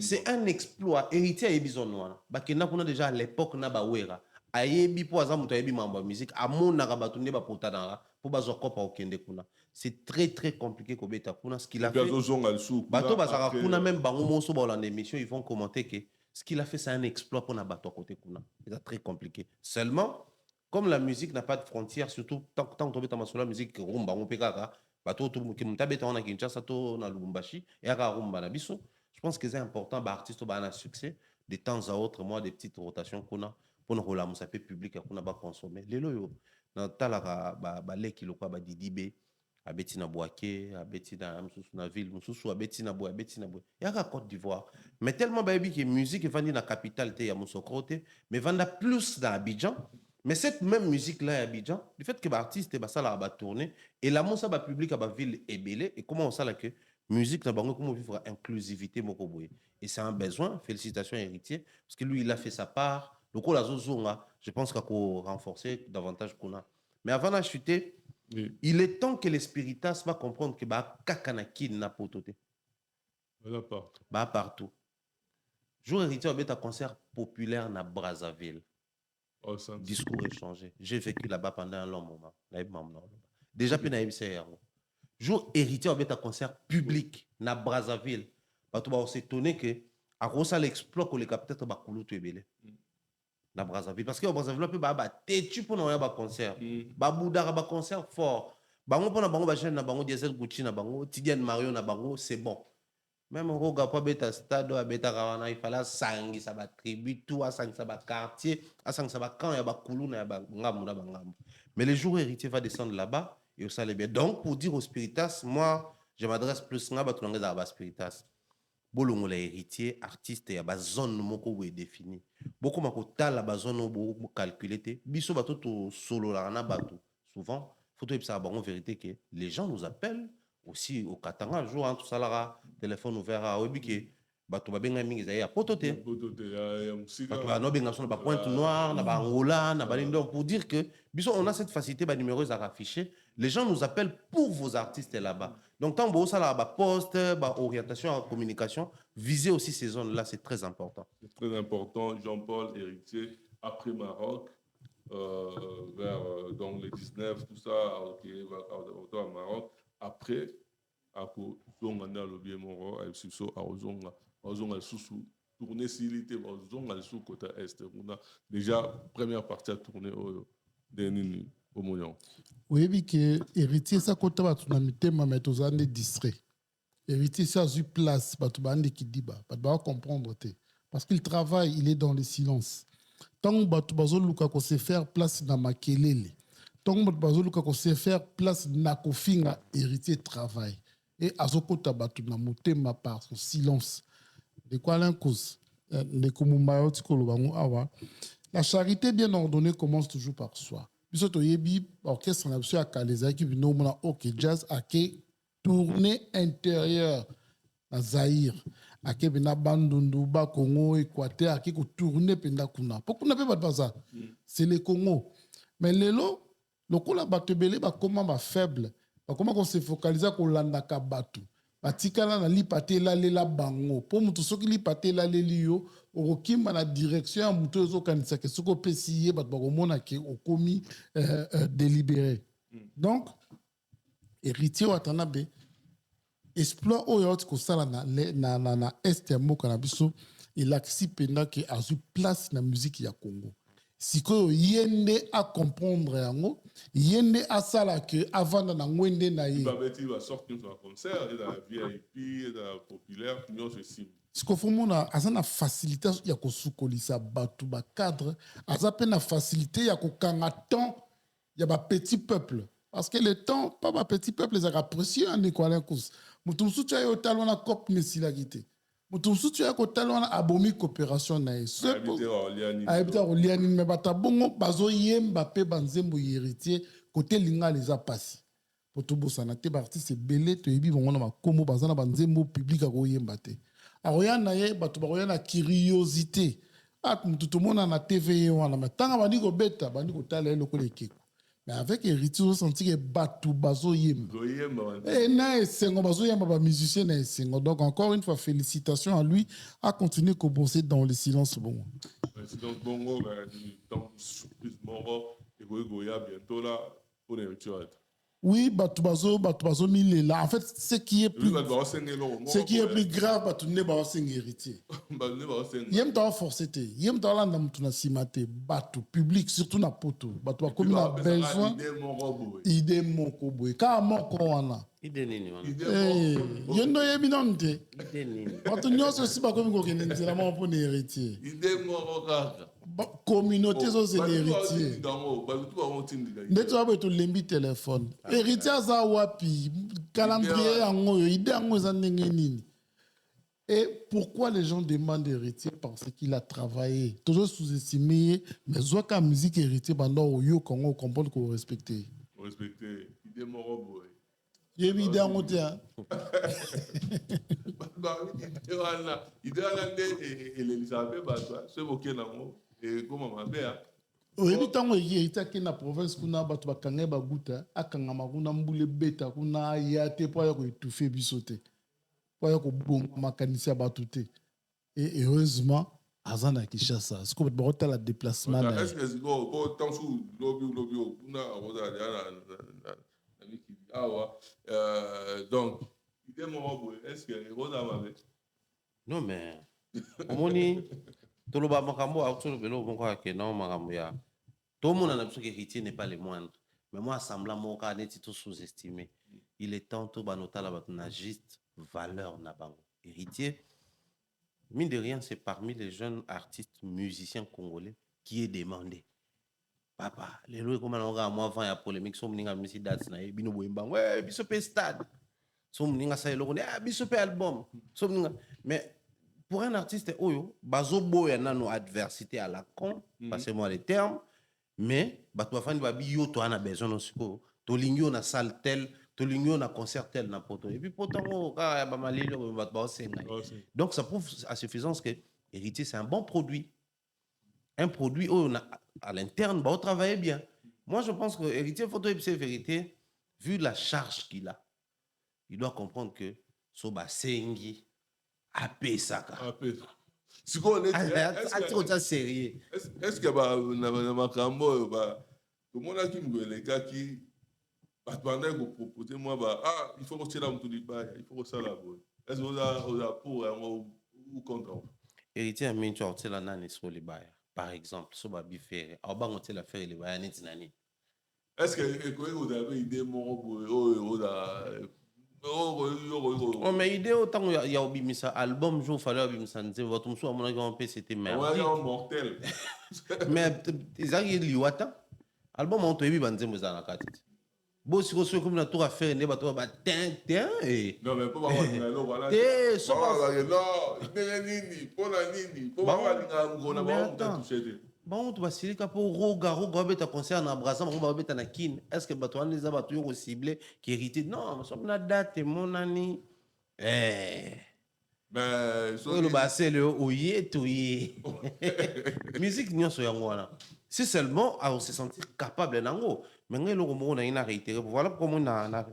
c'est un exploit héritier yebi zone wana bakenda kuna déjà à l'époque na bawera ayebi po aza muto ayebi mambo musique amona ka batunde ba potana pour bazo kopa okende kuna c'est très très compliqué ko beta kuna ce qu'il a fait bato bazaka kuna même bango monso ba la émission ils vont commenter que ce qu'il a fait, c'est un exploit pour Nabato à côté Kuna. C'est très compliqué. Seulement, comme la musique n'a pas de frontières, surtout tant que tu as la musique rumba, on peut bateau qui m'tabete en Kinshasa, na Lubumbashi, et à rumba na biso. Je pense que c'est important, bah artiste bah un succès de temps à autre, moi des petites rotations qu'on a pour nous relamer ça peut public qu'on a pas consommer. Les loyo, dans talaka bah les kilo quoi bah Didibé. Abeti na Boaké, abeti na ville, mususu abeti na bois, yaka Côte d'Ivoire. Mais tellement baby que musique est vendue dans la capitale ya Moussokrote, mais vendue plus dans Abidjan. Mais cette même musique là à Abidjan, du fait que l'artiste est ça là va tourner et la moussa ba public à ba ville est belé et comment on sait là que musique na bango comment vivre inclusivité moko boye. Et c'est un besoin, félicitations héritier parce que lui il a fait sa part. Le coup la zozonga, je pense qu'il faut renforcer davantage qu'on a. Mais avant de chuter oui. Il est temps que les spiritas va comprendre que bah kakanaki n'a pas toté. Bah partout. Jour héritier au un concert populaire na Brazzaville. Oh, discours échangé. J'ai vécu là-bas pendant un long moment. Déjà puis na jour héritier au un concert public na Brazzaville. Bah tu vas s'étonner que à Rosa l'exploit que les peut-être ba kulutu ebele. Na Brazzaville parce que au Brazzaville peut ba tetu pour na ba concert ba boudara ba concert fort bango pona bango ba chaîne na bango diesel Gucci na bango Tidiane Mario na bango c'est bon même au ga pas beta stade a beta kawana il fallait sangi ça ba tribu tout à sangi ça ba quartier à sangi ça ba camp ya ba kulu na ba ngamu na ba ngamu mais le jour héritier va descendre là-bas et au bien donc pour dire aux spiritas moi je m'adresse plus nga ba tulanga za ba spiritas bolongo la héritier artiste ya ba zone moko boye défini beaucoup mako tala ba zone bo calculer te biso bato to solo la na bato souvent faut to ça bango vérité que les gens nous appellent aussi au Katanga jour tout ça là téléphone ouvert à obi bato babenga mingi za ya poto te bato ba no benga son ba pointe noire na ba Angola na ba donc pour dire que biso on a cette facilité ba numéros à afficher les gens nous appellent pour vos artistes là-bas donc tant bo ça là ba poste ba orientation en communication viser aussi ces zones là c'est très important. C'est très important. Jean-Paul héritier après Maroc vers donc les 19 tout ça OK va au Maroc après ako zonga na lobby moro a suso a ozonga susu tourner silité ozonga sous côté est on a déjà première partie à tourner au dernier au moyen. Oui bi que héritier ça côté batu na mitema mais tozande distrait. Héritier ça a eu place batu bande qui dit ba ba comprendre te parce qu'il travaille il est dans le silence. Tant batu bazo luka ko se faire place na makelele. Tant batu bazo luka ko se faire place na kofinga héritier travail. Et azokota batu na motema par son silence. De quoi l'un cause la charité bien ordonnée commence toujours par soi. Biso to yebi orchestre na biso akaleza ki bino mona OK jazz ake tournée intérieure na Zaïre ake bina bandundu ba Congo Équateur ake ko tourner penda kuna. Pourquoi na pe ba ça? C'est le Congo. Mais lelo lokola batebele ba comment ba faible. Comment on se focalise ko landaka batu batikala na lipate la lela bango po mutu soki lipate la lelio okokimba na direction ya mutu ezokanisa ke soko pesiye bato bakomona ke okomi délibéré. Donc héritier watana be exploit oyo oti kosala na est ya mboka na biso elakisi penda ke azwi place na musique ya Congo. Sikoyo yende a comprendre yango yende a sala que avant na ngwende na ye il va sortir sur un concert et dans la VIP et dans la populaire nous je sim siko fomona azana facilité ya kosukolisa batu ba cadre azape na facilité ya kokanga temps ya ba petit peuple parce que le temps pas ba petit peuple les a apprécié en équalin cause mutu musutu ya otalo na cop nesilagité mutu musutu ya kotalo na abomi coopération na yeso ayebita oliani me bata bongo bazo yemba pe banzembo héritier côté linga les a passé poto bosana te ba artiste belé to yebi bongo na makomo bazana banzembo public ko yemba te aroya na ye bato baroya na curiosité mutu to mona na TV wana matanga bandi ko beta bandi ko tala eloko lekeko. Mais avec héritier, on sentit que Batou Bazo Yem. Et Naesengo Bazo Yem, musicien Naesengo. Donc, encore une fois, félicitations à lui à continuer à bosser dans le silence. Bon. Donc, Bongo, dans surprise Moro, et Goya bientôt là pour les rituels. Oui, Batou Bazo Mille là. En fait, ce qui est plus grave, Batou Ne Baoseng héritier. Yem ta forcé te. Yem ta landa mutuna simate. Batou public surtout na poto. Batou comme na besoin. Idée mon koboy. Ka moko wana. Idée nini wana. Yendo yebi nonte. Idée nini. Batou nyonso si ba comme ko kenenzi la mo pour héritier. Idée moko kaka. Communauté zo c'est héritier. Ndeto abo to lembi téléphone. Héritier za wapi calendrier yango yo idée yango za ndenge nini. Et pourquoi les gens demandent héritier? Parce qu'il a travaillé. Toujours sous-estimé, mais Zoaka musique héritier pendant au yo Congo comprendre qu'on respecte. Respecter. Idée moro. Il y a une idée en haut. Idée et l'Elisabeth, c'est ok nango. Et comment ma mère? Oui, tant que il était qui na province kuna batu bakanga baguta akanga makuna mbule beta kuna yate po ya ko étouffer bisoté. Po ya ko bon makanisi batu te. Et heureusement azana Kinshasa. Est-ce que vous avez la déplacement là? Est-ce que c'est go tant sous lobby kuna oza donc idée mo est-ce que roda mabe? Non mais omoni toloba makambo autour belo bonko ke non makambo ya tout le monde a l'impression que héritier n'est pas le moindre mais moi semblant mon cas n'est tout sous-estimé. Il est temps tout banota la batna juste valeur na bango héritier mine de rien c'est parmi les jeunes artistes musiciens congolais qui est demandé. Papa les lois comme on a moi avant il y a polémique sur mninga musique date na bino boyimba ouais biso pe stade so mninga ça eloko ah biso pe album so mninga mais pour un artiste oyo bazo boya nano adversité à la con passez-moi les termes mais bato bafandi babi yo to ana besoin no siko to lingyo na salle tel to lingyo na concert tel na poto et puis pourtant ka ba malilo bato ba senga donc ça prouve à suffisance que Héritier c'est un bon produit, un produit où on a, à l'interne bah on travaille bien. Moi je pense que Héritier photo et vérité vu la charge qu'il a il doit comprendre que soba sengi apé saka apé siko on est sérieux est-ce que ba na makambo ba tout le monde a qui me les gars qui pendant que proposer moi bah ah il faut que tu là tout il faut que ça là est-ce que on a pour ou contre Héritier a mis tu as la nani sur les bails par exemple soba bifere au bas on la faire les bails net nani est-ce que vous avez idée mon oh mais idée autant il y a obimisa album jour fallait obimisa nzembo votre monsieur à mon avis on peut c'était merdique mortel mais ezaki liwata album on to ebi banzembo za na kati bo siko so comme na tour à faire ne bato ba tin et non mais pas ba lo voilà eh so ba non nini pona nini po ba linga ngona ba on toucher bon tu vas silika pour roga beta concert na brasa ba beta na kin est-ce que bato wana za bato yo ciblé qui hérité non so na date mon ani mais so le basé le oye toye musique nyonso yango wana si seulement on se sentir capable nango mais ngelo ko na ina réitérer voilà pourquoi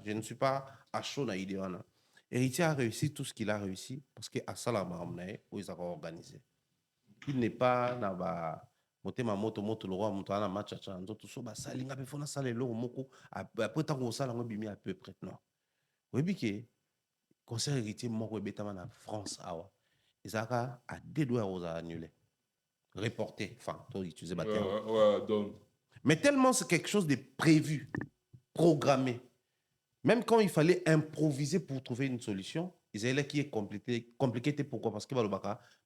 je ne suis pas à chaud na idée wana Héritier a réussi tout ce qu'il a réussi parce que à ça la mamnae où ils ont organisé il n'est pas na ba motema moto le roi moto na match cha nzoto so ba salinga pe fona sala eloko moko après tant ko sala ngo bimi à peu près non oui que concert Héritier moko betama na France awa ezaka à deux doigts aux annulé reporté enfin toi utiliser ba terme ouais donc mais tellement c'est quelque chose de prévu programmé même quand il fallait improviser pour trouver une solution ils allaient qui est compliqué pourquoi parce que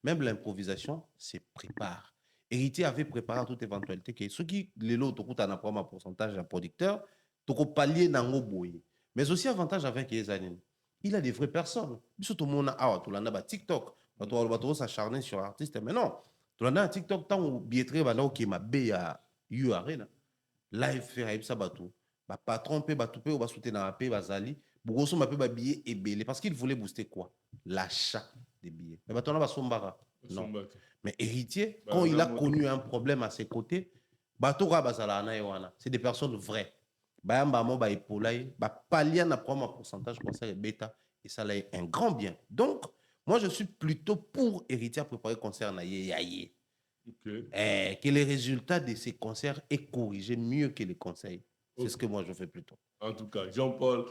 même l'improvisation se prépare. Héritier avait préparé à toute éventualité que ceux qui les lots tout en apprend un pourcentage d'un producteur tout pallier nango boye mais aussi avantage avec les années il a des vraies personnes surtout mon ah tout l'anda ba TikTok bato s'acharner sur artiste mais non tout l'anda TikTok tant ou billetterie ba là qui m'a bé à U Arena live faire ça bato ba patron pe ba tout pe ou ba soutenir na pe bazali bogoso ma pe ba billet et belé parce qu'il voulait booster quoi l'achat des billets mais bato na ba sombara non mais Héritier quand il a connu un problème à ses côtés bato ka bazala na yoana c'est des personnes vraies ba yamba mo ba epolai ba palia na prendre un pourcentage pour ça bêta et ça là un grand bien donc moi je suis plutôt pour Héritier préparer concert na ye que les résultats de ces concerts aient corrigé mieux que les conseils. C'est ce que moi je fais plutôt. En tout cas, Jean-Paul,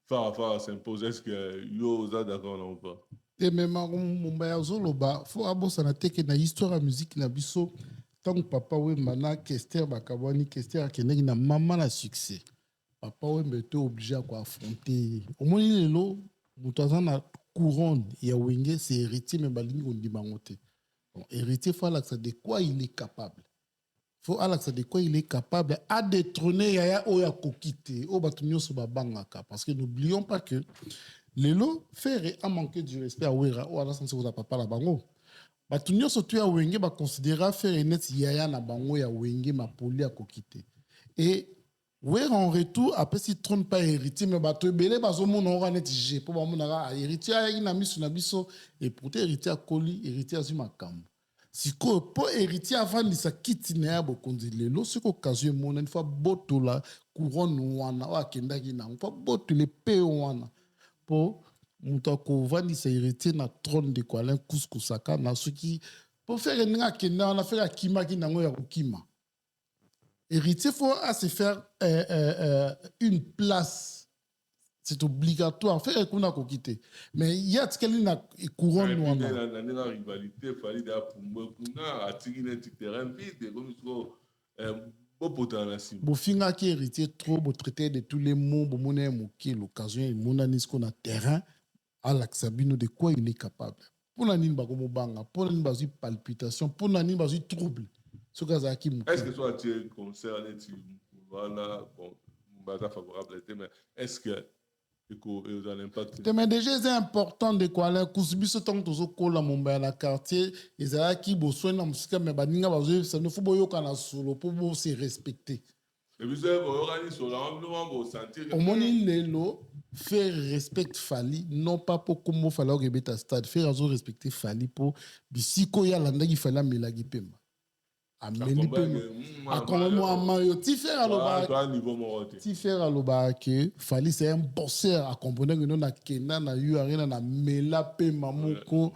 Farah s'impose. Est-ce que yo êtes d'accord ou pas? Et même mon zoloba, faut abosa na teke na histoire de musique na biso. Tant papa we mana Kester bakabwani Kester akeneki na maman na succès. Papa we mbeto obligé à affronter. Au moins lelo, mutaza na couronne ya wenge c'est Héritier mais balingi ondima ngote. Héritier, il faut de quoi il est capable. Il faut de quoi il est capable à détrôner Yaya Oya Kokite, au Batunyo Sobabangaka. Parce que n'oublions pas que les lots faire a manqué du respect à Ouera, ou à la sens où papa la bango. Batunyo Sotu à Wenge, va considérer faire net Yaya na bango ya Wenge, ma poli à Kokite. Et Ouera en retour, après s'il ne trompe pas Héritier, mais bateau belé, bazo mon aura net G, pour mon aura Héritier, il a mis sur Nabiso, et pour Héritier à Koli, Héritier à Zumakam. Si pour Héritier avant de sa quitte n'a pas conduit le lot ce qu'occasion mon une fois boto la couronne wana wa kenda ki na fois boto le pe wana pour mutako vandi sa Héritier na trône de quoi l'un couscousaka na ce qui pour faire nga kenda on a fait akima ki nango ya kima Héritier faut à se faire une place. C'est obligatoire. Faire qu'on a quitter. Mais il y a ce qu'elle a couronne ou non. La rivalité, il fallait pour moi, attirer un terrain vide, comme il faut potentiel. Bon, finga qui héritier trop, bon traiter de tous les mots, bon mon qui l'occasion, mon anis qu'on a terrain, à l'axabino de quoi il est capable. Pour l'année bagomo banga, pour l'année basu palpitation, pour l'année basu trouble. Ce cas qui mou. Est-ce que soit tu concerné, voilà, bon, favorable, mais est-ce que et dans l'impact. Mais déjà, c'est important de quoi là, Kusubiso tant que tu as mon la quartier, ils ont qui besoin de musique, mais baninga bazo, ça ne faut pas yoka na solo pour se respecter. Et puis c'est pour organiser sur l'environnement pour sentir. Au moins lelo faire respect Fali, non pas pour comment fallait rebeta stade, faire raison respecter Fali pour bisiko ya landa qui fallait melagi pema. Ameni pema. Akomo amayo ti faire aloba. Ti faire aloba que Fali c'est un bosseur à comprendre que non na kena na yu arena na mela pema moko.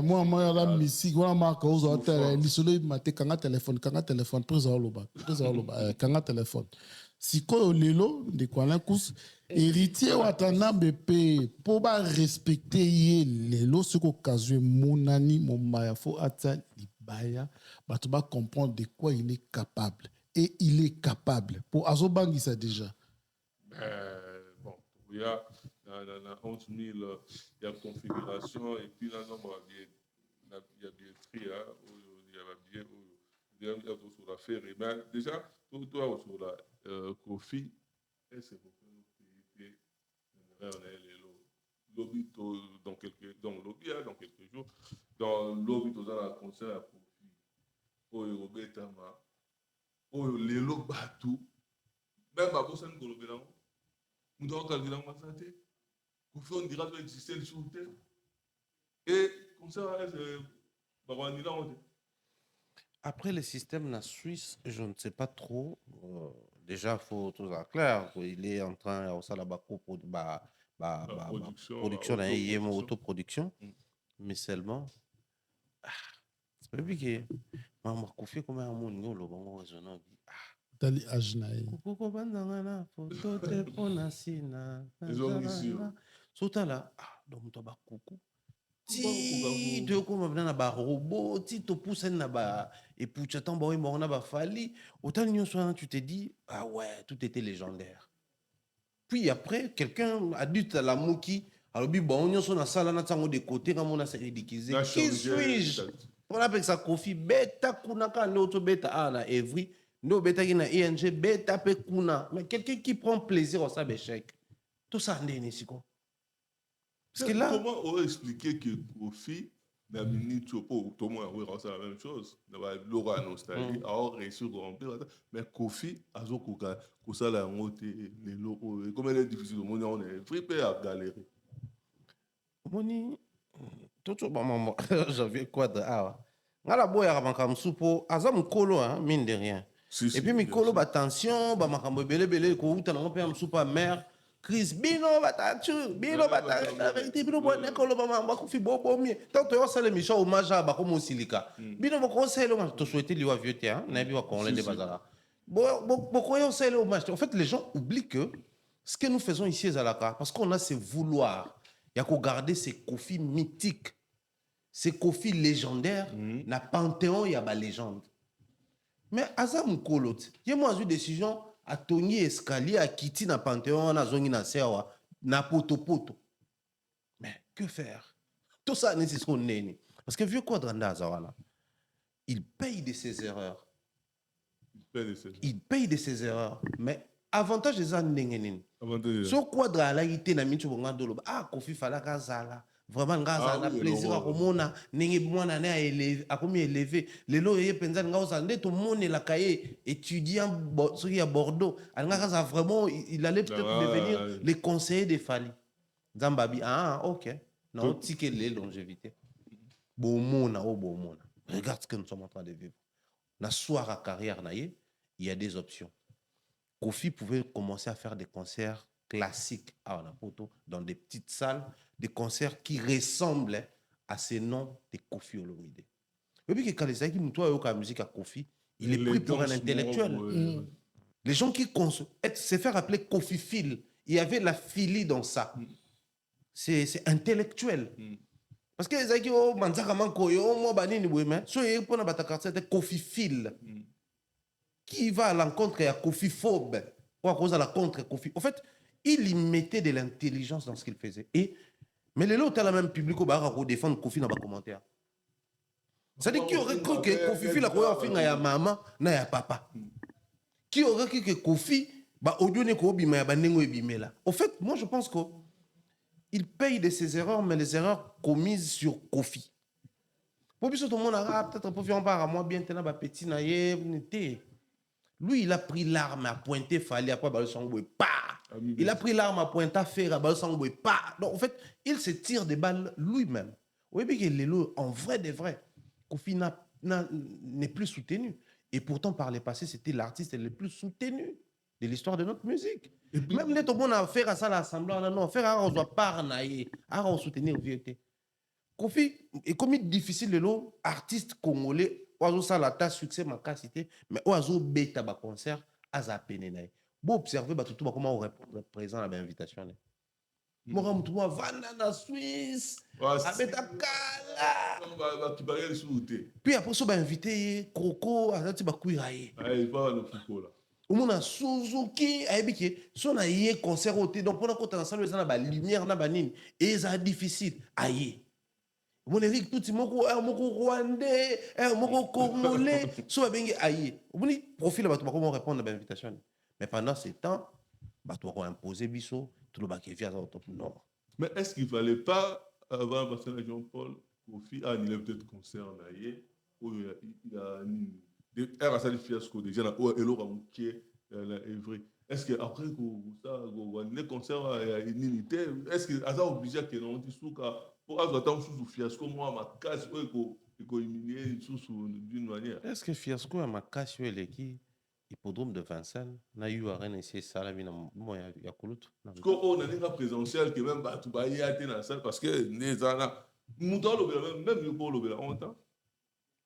Moi la musique voilà marque aux hôtels lisolo mate kanga téléphone prise aloba kanga téléphone. Siko lelo de quoi kus héritier watana BP pour ba respecter ye lelo ce qu'occasion monani mon maya faut ata libaya bato ba comprendre de quoi il est capable et il est capable pour azobangi ça déjà bon il y a 11 000 il y a configuration et puis là nombre il y a billetterie il y a la billet sur la faire ben déjà toi sur la Kofi est-ce que lobby dans quelques jours dans lobby dans la concert à Kofi oyo betama oyo lelo batu même à bossa ngolo belango nous devons calculer en santé Kofi on dira doit exister sur terre et comme ça après le système la Suisse je ne sais pas trop déjà il faut tout ça clair il est en train de faire la production d'une autoproduction mais seulement c'est pas que maman Kofi comme un monde le bon raisonnable Dali ajnaï koko bandanga na photo telefona sina sota là donc to ba kuku ti de ko mabna na ba robot ti to pousse na ba et puis tu attends ba oui morna ba Fali autant nyonso tu te dis ah ouais tout était légendaire puis après quelqu'un adulte à la moki alors bi bon nyonso na sala na tango de côté comme on a se ridiculiser qui suis-je on appelle ça Kofi beta kuna ka l'autre beta na every no beta qui na ING beta pe kuna mais quelqu'un qui prend plaisir au ça échec tout ça ndeni siko parce que là comment on expliquer que Kofi na minute pour tout le monde c'est la même chose na l'aura nostalgie a réussi à remplir mais Kofi azokuka kusala ngote lelo comme elle est difficile on est fripé à galérer moni toto ba maman j'avais quoi de ngala boya ka msupo aza mukolo mine de rien et puis mikolo ba tension ba makambo belebele ko uta na pe msupa mère Chris bino batatu bino batatu vérité bino bona ko lo ba Kofi bobo mi tant yo sale mi show hommage ba ko mosilika bino ba conseil lo to souhaiter liwa vieux terre na bi wa ko le bazara beaucoup yo sale hommage en fait les gens oublient que ce que nous faisons ici à Zalaka parce qu'on a ce vouloir il y a qu'à garder ces Kofi mythiques ces Kofi légendaires na panthéon il y a ba légende mais azam kolot il y a moi une décision à Tony escalier à Kiti na panthéon na zongi na sewa na poto mais que faire tout ça n'est ce neni parce que vieux quadrando azawana il paye de ses erreurs mais avantage des andengenini so quadra la ité na mitu bongandolo Kofi fala kazala vraiment ngazala plaisir à komona ningi mwana na élevé akomi élevé lelo yé penza ngaoza ndeto mone la cahier étudiant soki à Bordeaux ngaza vraiment il allait peut-être devenir le conseiller de Fali Zambabi OK non ticket les longévité bomona regarde ce que nous sommes en train de vivre na soir à carrière na il y a des options Kofi pouvait commencer à faire des concerts classiques à Napoto dans des petites salles des concerts qui ressemblent à ces noms de Kofi Olomide. Et puis quand les amis nous la musique à Kofi, il est pris pour un intellectuel. Les gens qui se faire appeler Kofi Phil, il y avait la philie dans ça. C'est intellectuel. Parce que les amis qui manzaka manko yo mo banini bweme, so yé pona batakarte de Kofi Phil. Qui va à l'encontre à Kofi phobe ou à cause de la contre Kofi. En fait, il y mettait de l'intelligence dans ce qu'il faisait. Mais les autres, la même public, au défendre Kofi dans les commentaires. C'est-à-dire qui aurait cru que Kofi fait la première fin à maman, na ya papa. Qui aurait cru que Kofi Bah, audio ne ko bima ya banengo ebimela. Au fait, moi je pense que il paye de ses erreurs, mais les erreurs commises sur Kofi. Pour tout le monde a peut-être pour faire un moi bien tenant petit naïe. Lui, il a pris l'arme à pointer Fali après Balo Sangwe. Il a pris l'arme à pointer Fer à Balo Sangwe. Donc en fait, il se tire des balles lui-même. Oui, mais il est là, en vrai de vrai. Kofi n'est plus soutenu. Et pourtant, par le passé, c'était l'artiste le plus soutenu de l'histoire de notre musique. Même les gens a fait ça à l'Assemblée, non, faire on doit pas naïe, on soutenir vérité. Kofi est comme difficile de l'eau, artiste congolais, oiseau ça la tasse succès ma cité, mais oiseau bêta ba concert à za penenaï. Bon observer ba tout comment on répond présent à l'invitation. Moi comme tout moi vanda na Suisse, à bêta kala. Puis après ça ba invité Coco, à ça ba kuiraye. Il va le Foucault là. Omona Suzuki aibiki son aye concert au donc pendant qu'on ensemble les na ba lumière na ba nini et ça difficile aye. Mon Eric tout moko rwandais moko congolais so bengi aye. Mon profil ba comment répondre à l'invitation. Mais pendant ce temps ba to ko imposer biso tout le baké via au top nord. Mais est-ce qu'il fallait pas avant parce que Jean-Paul Kofi a annulé peut-être concert naïe où il a des RSA de fiasco déjà là où Elo Ramouké est vrai. Est-ce que après ça les concerts une unité est-ce que ça obligé que non tu souka pour attendre sous fiasco moi ma casse ko humilier sous d'une manière. Est-ce que fiasco ma casse qui hippodrome de Vincennes na eu à renoncer ça la mina moi ya kulutu. Parce que on a une présentiel qui même ba tout ba y a été dans la salle parce que les ana mouton même le pour le on entend.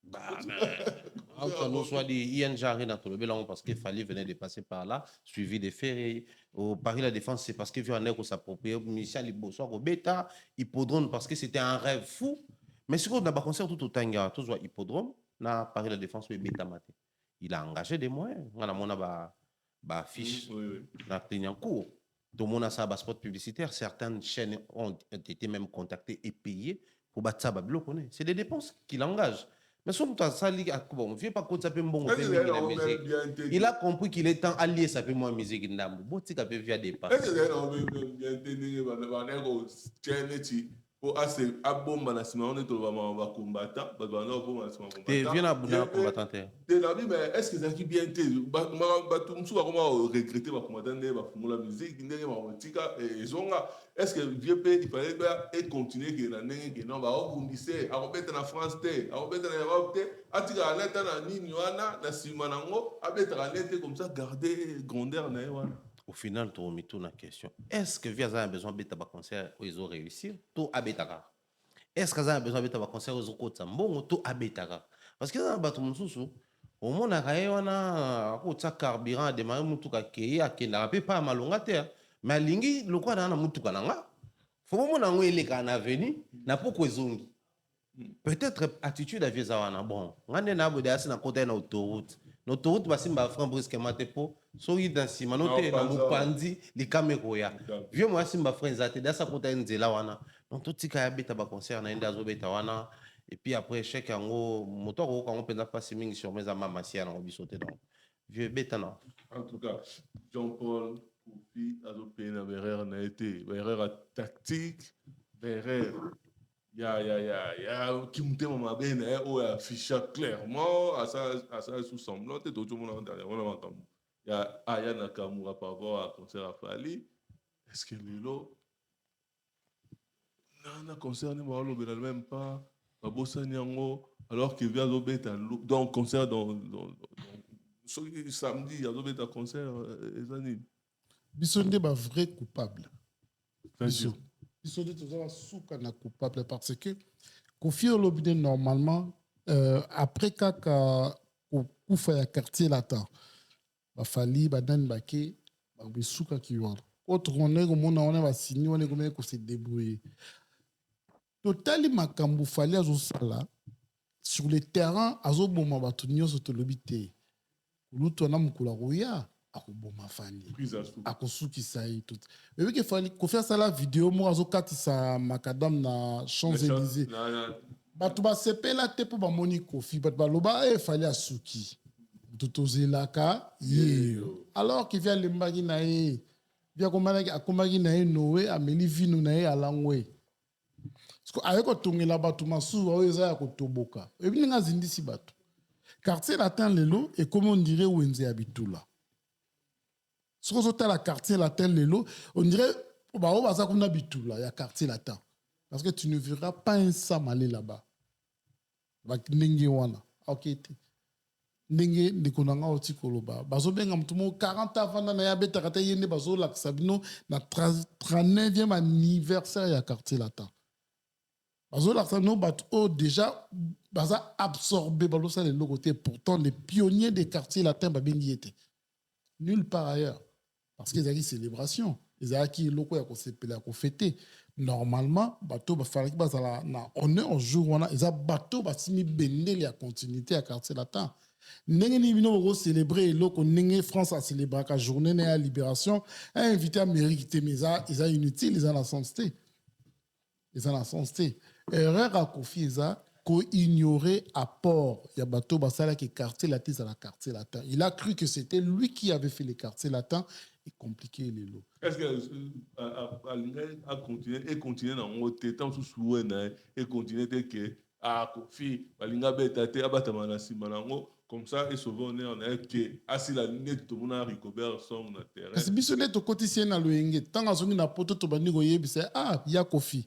Bah, nous soit des ING dans tout le blanc parce qu'il fallait venir de passer par là, suivi des faits. Au Paris la Défense, c'est parce que Vianney s'approprie, Michel Ibossoir au Beta, Hippodrome parce que c'était un rêve fou. Mais ce qu'on a pas concert tout autant, tout soit Hippodrome, na Paris la Défense ou Beta Maté. Il a engagé des moyens. On a mon affiche na Clignancourt. Tout le monde a ça spot publicitaire. Certaines chaînes ont été même contactées et payées pour battre ça. C'est des dépenses qu'il engage. Mais son ça bon, viens pas qu'on s'appelle bon il a compris qu'il est temps allié ça peut moi musique ndambo boti ka peut via des pas pour assez abomba na sima on est va combattant ba na bomba na sima combattant viens à buna combattant de la vie mais est-ce que ça qui bien té ba tout musu ba comment regretter ba combattant ba fumula musique ndenge ba tika et zonga est-ce que vieux il fallait et continuer que na ndenge que non ba obundise a robeta na France té a robeta na Europe té atika aleta na nini wana na sima nango abeta aleta comme ça garder grandeur na wana. Au final, tu as mis la question. Est-ce que Viaza a besoin de faire concert où ils ont réussi? Tout à Betara. Est-ce que Viaza a besoin de faire concert où ils ont réussi? Tout à Betara. Parce que dans le bateau, au monde, on a un carburant à démarrer, on a pas mal de terre. Mais lingi, le quoi dans mutu kananga? Faut que on ait les canaux venus, n'a pas quoi zongi. Peut-être attitude à Viaza wana bon. On a na bodé assez na côté na autoroute. L'autoroute va simba franc brusquement tepo. So yi dans si manote na mupandi likameko ya. Vieux moi simba franc zate da sa côté nzela wana. Donc tout tika ya beta ba concert na enda zo beta wana. Et puis après chèque yango moto ko quand on peut pas mingi sur mes mama sia na bisoté donc. Vieux beta non. En tout cas, Jean-Paul Kofi azopena erreur na été, erreur tactique, erreur qui me m'a bien ou affiché clairement à ça sous semblant tout le monde derrière on a entendu il y a Aya Nakamura par rapport à concert à Fali est-ce que Lilo non concerne moi le même pas Babosa Nyango alors qu'il vient d'obéter donc concert dans samedi il y a d'obéter concert ezani Bissonde ba vrai coupable Bissonde Bissonde toujours souka na coupable parce que Kofi Olomide normalement après kaka kufa ya quartier latin ba fali ba dan bake ba bisuka ki wana autre on est comme on va signer on est comme ko se débrouiller totali makambu fali azo sala sur le terrain azo boma batu nyonso to lobité luto na mukula roya akoboma fali akosukisa ye tout mais que fali ko faire ça la vidéo mo azo katisa makadam na Champs-Élysées batu ba sepela te po ba moni Kofi bat ba loba e fali asuki totozelaka yeyo alors qu'il vient lembaki na ye via akomaki na ye noe ameli vino na ye alangwe aye kotongela bato masusu oyo eza ya kotoboka ebi ndenge azindisi bato quartier latin lelo ekomi on dirait wenze ya bitula soki ozotala quartier latin lelo on dirait bao baza kuna bitula ya quartier latin parce que tu ne verras pas un samale là-bas ndenge wana okete ndenge ndeko na nga oti koloba bazobenga mutu mo 40 avanda na ya betaka te ye nde bazolakisa bino na 39e anniversaire ya quartier latin bazolakisa bino bato oyo déjà baza absorbé balosala eloko te pourtant les pionniers des quartiers latins babengi ete nulle part ailleurs parce que ezalaki célébration ezalaki eloko ya kosepela ya kofete normalement bato bafalaki bazala na honneur au jour wana eza bato basimi bendele ya continuité ya quartier latin ndenge nini bino bokocélébre eloko ndenge France acélébraka journée na ya libération invité Amérique te mais eza inutile eza na sens te eza na sens te erreur ya Kofi eza ko-ignorer apport ya bato basalaki quartier latin à la quartier latin il a cru que c'était lui qui avait fait les quartiers latins et compliqué les lots. Est-ce que a continué dans mon temps sous souhait et continuer que Kofi balinga beta te abatama na sima nango comme ça et souvent on est que asi la ligne tout le monde a recouvert son terrain. Parce que biso net to kotisien na loyenge tant azongi na poto to bandi ko yebisa ya Kofi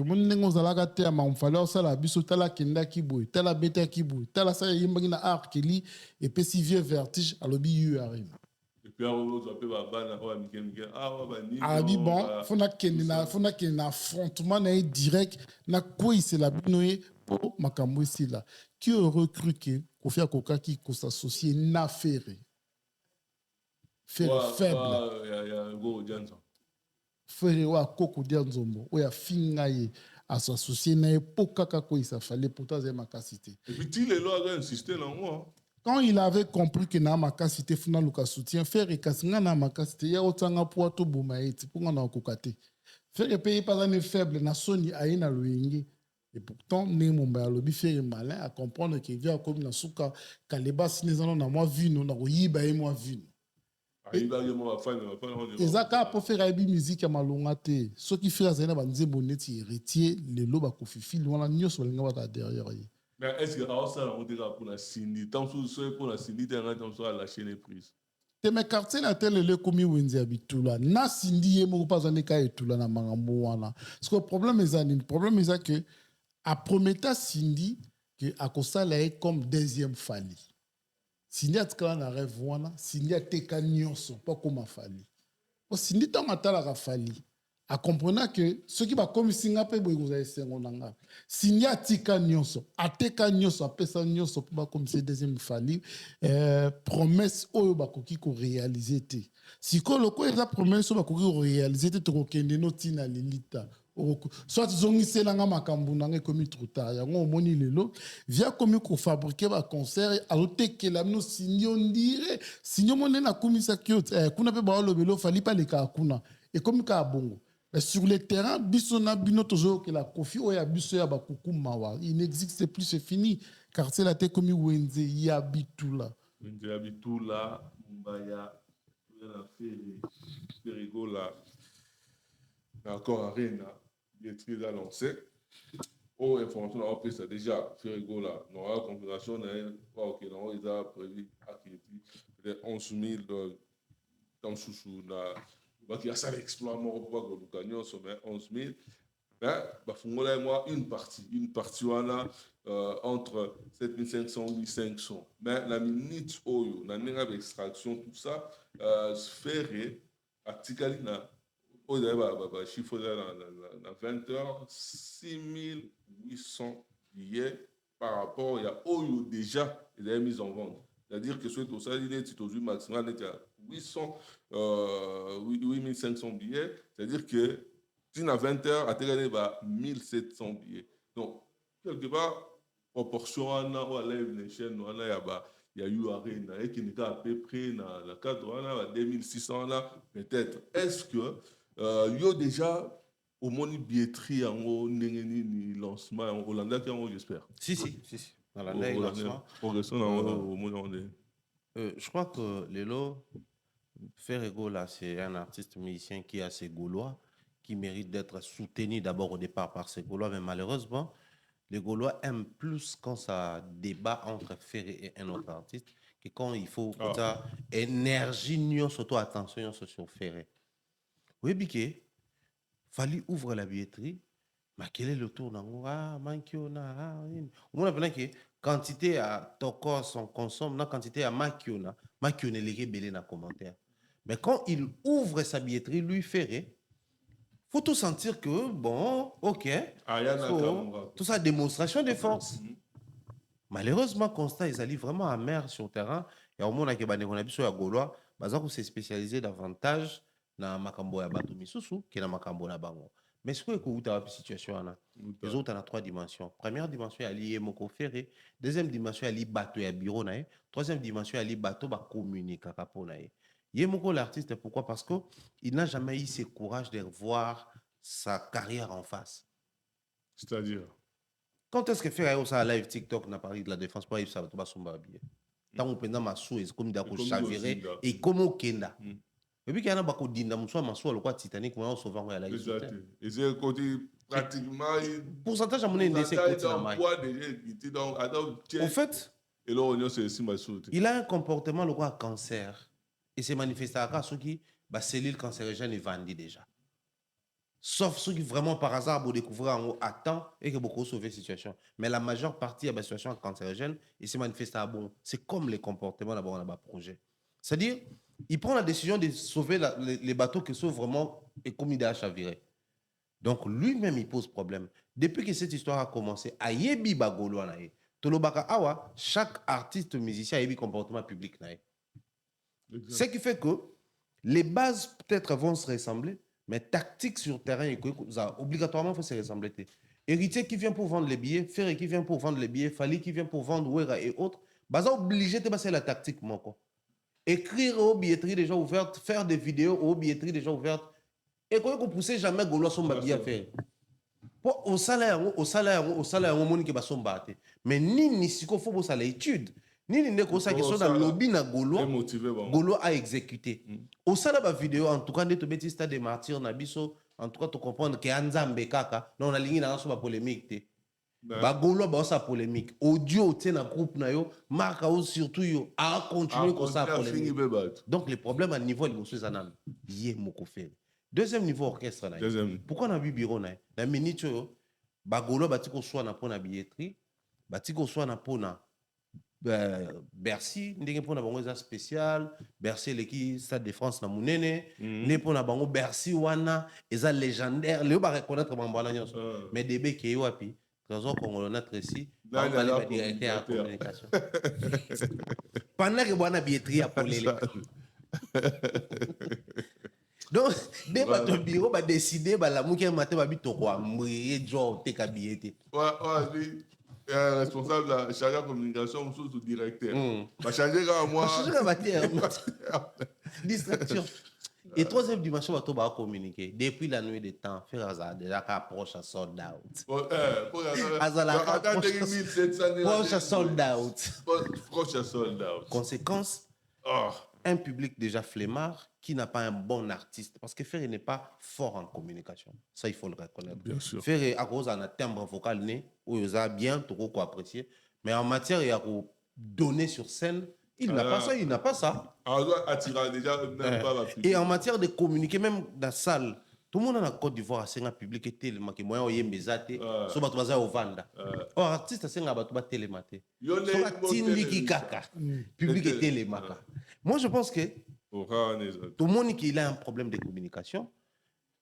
mon ndenge ozalaka te ya mamfale osala biso tala kenda kiboy tala beta kiboy tala sa yimbaki na arkeli et puis si vieux vertige alobi yu arena. Et puis on peut bana o amikemike bani abi bon fona kende na affrontement na direct na quoi c'est la binoye pour makambo ici là qui aurait cru que Kofi Akokaki ko s'associer na faible ya go jansa frère wa koko dia nzombo oya finga ye associé na époque kako il ça fallait pourtant c'est ma capacité et puis il est là insister là moi quand il avait compris que na ma capacité funa luka soutien faire et kasinga na ma capacité ya otanga po to bomaeti pour na kokate faire payer pas un faible na soni aina loyenge et pourtant ne momba lobi faire malin à comprendre que via comme na suka kaleba sinezano na moi vino na koyiba e moi vino ezaka po faire aibi musique ya malonga te soki faire zena banzembo neti héritier lelo ba Kofi wana nyoso balinga bata derrière ye. Mais est-ce que ça on dirait pour la Cindy tant sous pour la Cindy tant sur la chaîne prise te me quartier la tele le komi wenzi abitula na Cindy ye mo pas zane ka etula na mangambo wana parce que le problème est que a prometa Cindy que akosala est comme deuxième Fali. Cindy atikala na rêve wana Cindy ateka nyonso pas comme Fali. O Cindy tant matala Fali a comprendre que ceux qui va comme singa pe boy vous avez sengo nanga Cindy atika nyonso ateka nyonso apesa nyonso pas comme c'est deuxième Fali promesse oyo bakoki ko réaliser te siko loko eza promesse oyo bakoki ko réaliser te to kende no tina lilita soit zongiselanga makambo nanga komi trop tard yango omoni lelo via komi ko fabriquer ba concert alotekela bino Cindy on dirait Cindy monene na komisa kyote kuna pe ba lobelo fali pa leka kuna et comme ka bongo mais sur le terrain biso na bino tozo que la Kofi oya biso ya ba kukumawa il n'existe plus c'est fini car c'est la te komi wenze ya bitula Mbaya na Ferigola d'accord arena billetterie a lancé aux informations on peut ça déjà Ferigola non la configuration ok non ils a prévu peut-être 11 000 dans sous na qui a ça l'exploit mort pour que nous gagnions sommet 11 000 mais bafungola et moi une partie wana entre 7500 et 1500 mais la minute oyo na nenga extraction tout ça faire article na oyo ba chiffre na 20 heures 6800 billets par rapport il y a oyo déjà ils avaient mis en vente c'est-à-dire que soit ça il est au maximum il y a 8500 billets c'est-à-dire que si à 20 heures, à Télé, 1700 billets. Donc, quelque part, proportion à la Live Nation, il y a eu Arena, et qui n'est à peu près dans le cadre, 2600 peut-être. Est-ce que il y a déjà au moins une billetterie en lancement en Hollande, j'espère? Si. Hollande, lancement. Progression au monde. Je crois que Lelo, Ferrego, là, c'est un artiste musicien qui est assez gaulois, qui mérite d'être soutenu d'abord au départ par ses Gaulois, mais malheureusement, les Gaulois aiment plus quand ça débat entre Ferré et un autre artiste que quand il faut que ça énergie, surtout attention sur Ferré. Oui, Biké, Fali ouvre la billetterie, mais quel est le tour dans Mankiona? On a que quantité à Tokos, on consomme, la quantité à Makiona est les belé dans commentaire. Mais quand il ouvre sa billetterie, lui Ferré, faut tout sentir que, bon, ok, tout ça, démonstration de force. Malheureusement, Constat, ils allaient vraiment amer sur le terrain. Et au moment où on a vu sur la Gaulois, on s'est spécialisé davantage dans Makambo ya Bato Misusu que dans Makambo na Bango. Mais ce que vous avez une situation, les autres ont 3 dimensions. Première dimension, il y a Moko Ferré. Deuxième dimension, il y a Bato ya Bureau. Troisième dimension, il y a Bato ba communiquer. Yemoko l'artiste, pourquoi? Parce qu'il n'a jamais eu ce courage de voir sa carrière en face. C'est-à-dire? Quand est-ce que fait ça live TikTok n'a parlé de la défense pour ça va son habillé. Tant on pendant ma sou et comme d'accord chaviré et comme au Kenda. Et puis qu'il y en a beaucoup d'inda muso ma sou le quoi Titanic moi on sauve en la live. Et c'est côté pratiquement pourcentage à mon indé c'est côté na mai. En fait, et là on c'est si ma sou. Il a un comportement le quoi cancer et c'est manifesté à ceux qui ba cellule cancérigène est vendue déjà. Sauf ceux qui vraiment par hasard vous découvrir en haut à temps et que beaucoup sauver la situation. Mais la majeure partie de la situation cancérigène, il se manifeste à bon. C'est comme les comportements d'abord dans le projet. C'est-à-dire, il prend la décision de sauver les bateaux qui sont vraiment et comme il a chaviré. Donc lui-même, il pose problème. Depuis que cette histoire a commencé, à Yebi Bagolo, chaque artiste musicien a eu un comportement public. Ce qui fait que les bases peut-être vont se ressembler. Mais tactique sur terrain, obligatoirement, il faut se ressembler. Héritier qui vient pour vendre les billets, Ferré qui vient pour vendre les billets, Fali qui vient pour vendre Ouera et autres, bah, obligé de passer la tactique. Écrire aux billetteries déjà ouvertes, faire des vidéos aux billetteries déjà ouvertes. Et quand vous poussez jamais Gaulois son billet à faire. Au salaire, au monde qui va son battre. Mais ni si il faut ça l'étude. Ni ne ko ça qui sont dans le lobby na Gaulois a exécuté. Au sein de la vidéo, en tout cas, de bêtises des martyrs na biso, en tout cas, tu comprends que Anzambe kaka, non la ligne na so ba polémique ba Gaulois ba sa polémique. Audio tu na groupe na yo, marque surtout yo a continuer comme ça polémique. Donc les problèmes à niveau de choses anam, yé moko fait. Deuxième niveau orchestre na. Pourquoi na bureau na? Na minute yo, ba Gaulois ba tiko soit na pona billetterie, ba tiko soit na pona Bercy, ndenge pona bango eza spécial, Bercy leki Stade de France na munene, ne pona bango Bercy wana eza légendaire, le ba reconnaître bambala nyonso. Mais débé ke wapi, trésor congolais notre ici, ba le directeur de communication. Pendant que bwana billetterie a polélé. Donc, dès que ton bureau va décider, la mouké matin va bito quoi, mourir genre te kabillete. Ouais, responsable de la charge de communication sous directeur. Va changer quand moi. Changer quand matière. Distraction. Et troisième dimension, on va communiquer. Depuis la nuit des temps, faire ça déjà qu'approche à sold out. Approche à sold out. Approche à sold out. Conséquence, un public déjà flemmard qui n'a pas un bon artiste. Parce que Ferré n'est pas fort en communication. Ça, il faut le reconnaître. Bien sûr. Ferré, à cause d'un timbre vocal né, où il a bien, tout quoi apprécier. Mais en matière, il y a donner sur scène, il n'a pas ça, il n'a pas ça. On doit attirer déjà, même pas la public. Et en matière de communiquer, même dans la salle, tout le monde en Côte d'Ivoire a un public qui est tellement que moi, il y a des so batu baza au vanda. Or artiste a un batu ba télématé. So ba tindiki kaka. Public est télémaka. Moi, je pense que tout le monde qui a un problème de communication,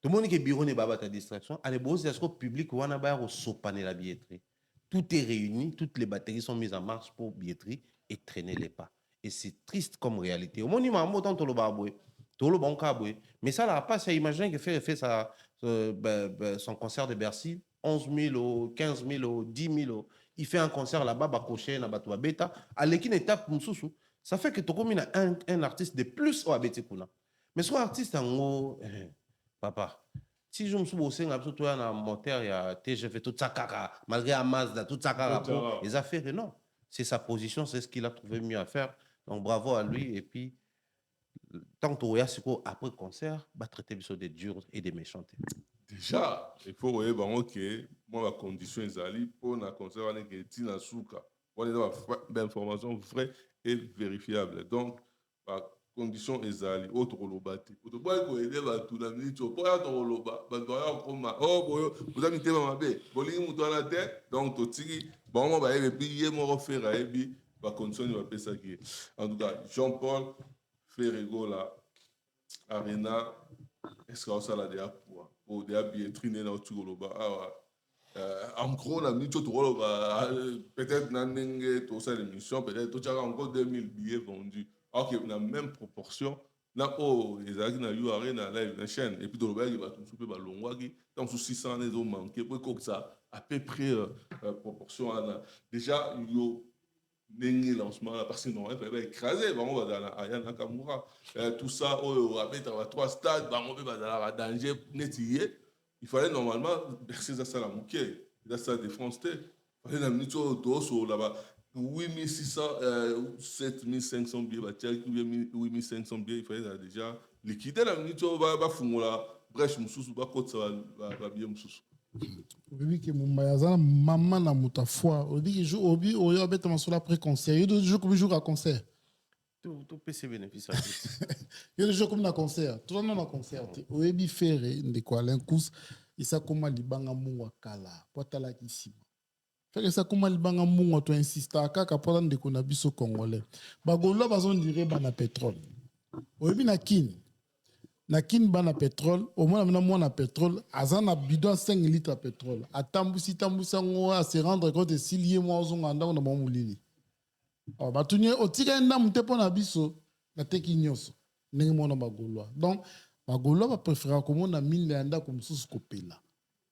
tout le monde qui est bureau n'est pas ta distraction, allez bon, c'est que le public ou a ba sopaner la billetterie. Tout est réuni, toutes les batteries sont mises en marche pour billetterie et traîner les pas. Et c'est triste comme réalité. Au monde il m'a monté tout le baboué. Tout le bon caboué. Mais ça n'a pas, imagine que fait son concert de Bercy, 11 000, 15 000, 10 000. Il fait un concert là-bas, Bakoché, Nabatouba Beta. À l'équipe étape, Moussoussou. Ça fait que tu as un artiste de plus au Abetikuna. Mais soit artiste en haut, papa, si je me suis bossé, il y a un moteur, il y a TGV, tout ça, malgré la Mazda, tout ça, les affaires, non. C'est sa position, c'est ce qu'il a trouvé mieux à faire. Donc bravo à lui. Et puis, tant que après concert, va traiter des durs et des méchants. Déjà, il faut voir que moi, la condition est allée pour la concert avec Tina Souka. On a des informations vraies et vérifiables. Donc, la condition est allée. Autre lobate. Autre boy ko aider ba tout la minute. Pour ya to loba, ba doya koma. Oh boy, vous avez été mabe. Boli mu dans la tête. Donc to tigi, bon moi ba et puis yé mo refaire et puis ba condition va passer ça qui. En tout cas, Jean-Paul Ferrego là, Arena, est-ce que ça l'a déjà pour au début triner dans tout le bas. En gros, la minute peut-être n'anenge tout ça l'émission, peut-être tout ça encore 2000 billets vendus. Ok, dans la même proportion. Là, oh, les amis na eu arena live la chaîne et puis dans le bas il va tout souper par longwagi. Donc sous 600 les ont manqué pour que ça à peu près proportion à déjà yo nengi lancement là parce que non il fallait écraser on va dans Aya Nakamura tout ça on va mettre à 3 stades on va dans la danger nettier il fallait normalement bercer ça la mouquet là ça des France il fallait la minute au sur là-bas 8600 7500 billets 8500 billets il fallait déjà liquider la minute va fumula brèche mususu ba côte ça va bien mususu oyebi ke mumba aza na mama na moto afoi oyebi ke jour obi oyo abetama solo après concert yo de jour comme jour à concert Tout PC bénéfice. yo de jour comme na concert tout na concert te oyebi fere ndeko Alain Kous isa koma libanga mungu akala po atalaki nsima fere isa koma libanga mungu to insista kaka po ndeko na biso congolais bagolo bazondire bana pétrole oyebi na kini na kin bana pétrole au moins na mona pétrole azana bidon 5 litres de pétrole atambusi ngo à se rendre compte s'il y moi ozonga ndako na mamulili oh batunye otika nda mutepo na biso na teki nyoso ndenge mona bagolwa donc bagolwa ba préférer komona mine ya ndako mususu kopela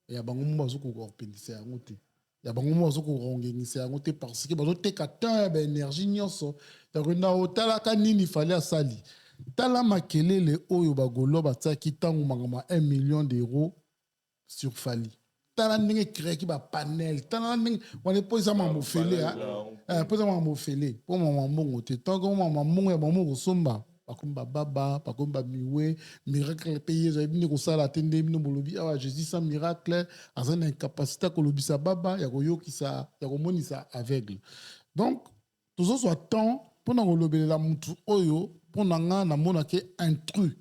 ya bango mo bazo ko organiser yango te ya bango mo bazo ko organiser yango te parce que bazo teka tant ba énergie nyoso ya kwenda otala kanini fallait asali tala makelele oyo bagolo batiaki ntango mangama 1 million d'euros sur Fali tala ndenge créaki bapanel tala ndenge wana mpo eza mamofele mpo eza mamofele mpo mamambongo te ntango mamambongo ya bango kosomba bakomi bababa bakomi bamiwe miracle mpe ye ezali bino kosala te nde bino bolobi awa jésus sans miracle aza na incapacité kolobisa baba ya koyokisa ya komonisa aveugle donc tozozwa temps mpona kolobelela mutu oyo mpona nga namona ke intrus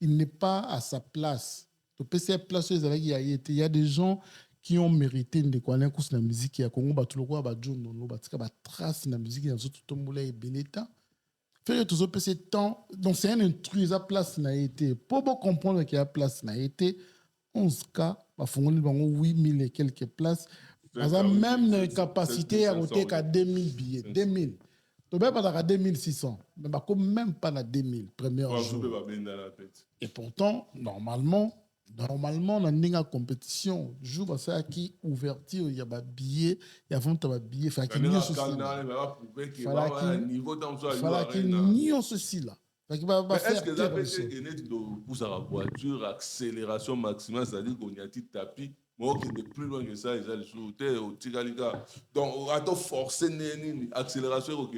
il n'est pas à sa place topesi place oyo ezalaki ya ye te il y a des gens qui ont mérité ndeko Alain Kous na musique ya Congo bato lokola bajonono batika batrace na musique na biso totombola ebele ta fere tozopesi temps donc c'est un intrus eza place na ye te mpo bocomprendre ke ya place na ye te 11 cas bafongoli bango 8000 et quelques places aza même na capacité ya koteka 2000 billets 2000 tu peux pas 2600, mais même pas na 2000 premier jour. Et pourtant, normalement, dans une compétition, jour ça qui ouverture, il y a des billets, il y a vraiment des billets, il faut qu'il y ait ceci là. Est-ce que ça peut être pour sa voiture, accélération maximale, c'est-à-dire qu'on y a petit tapis? Moi, qui est plus loin que ça, ils allaient sur le au Tigaliga. Donc, on a forcé l'accélération,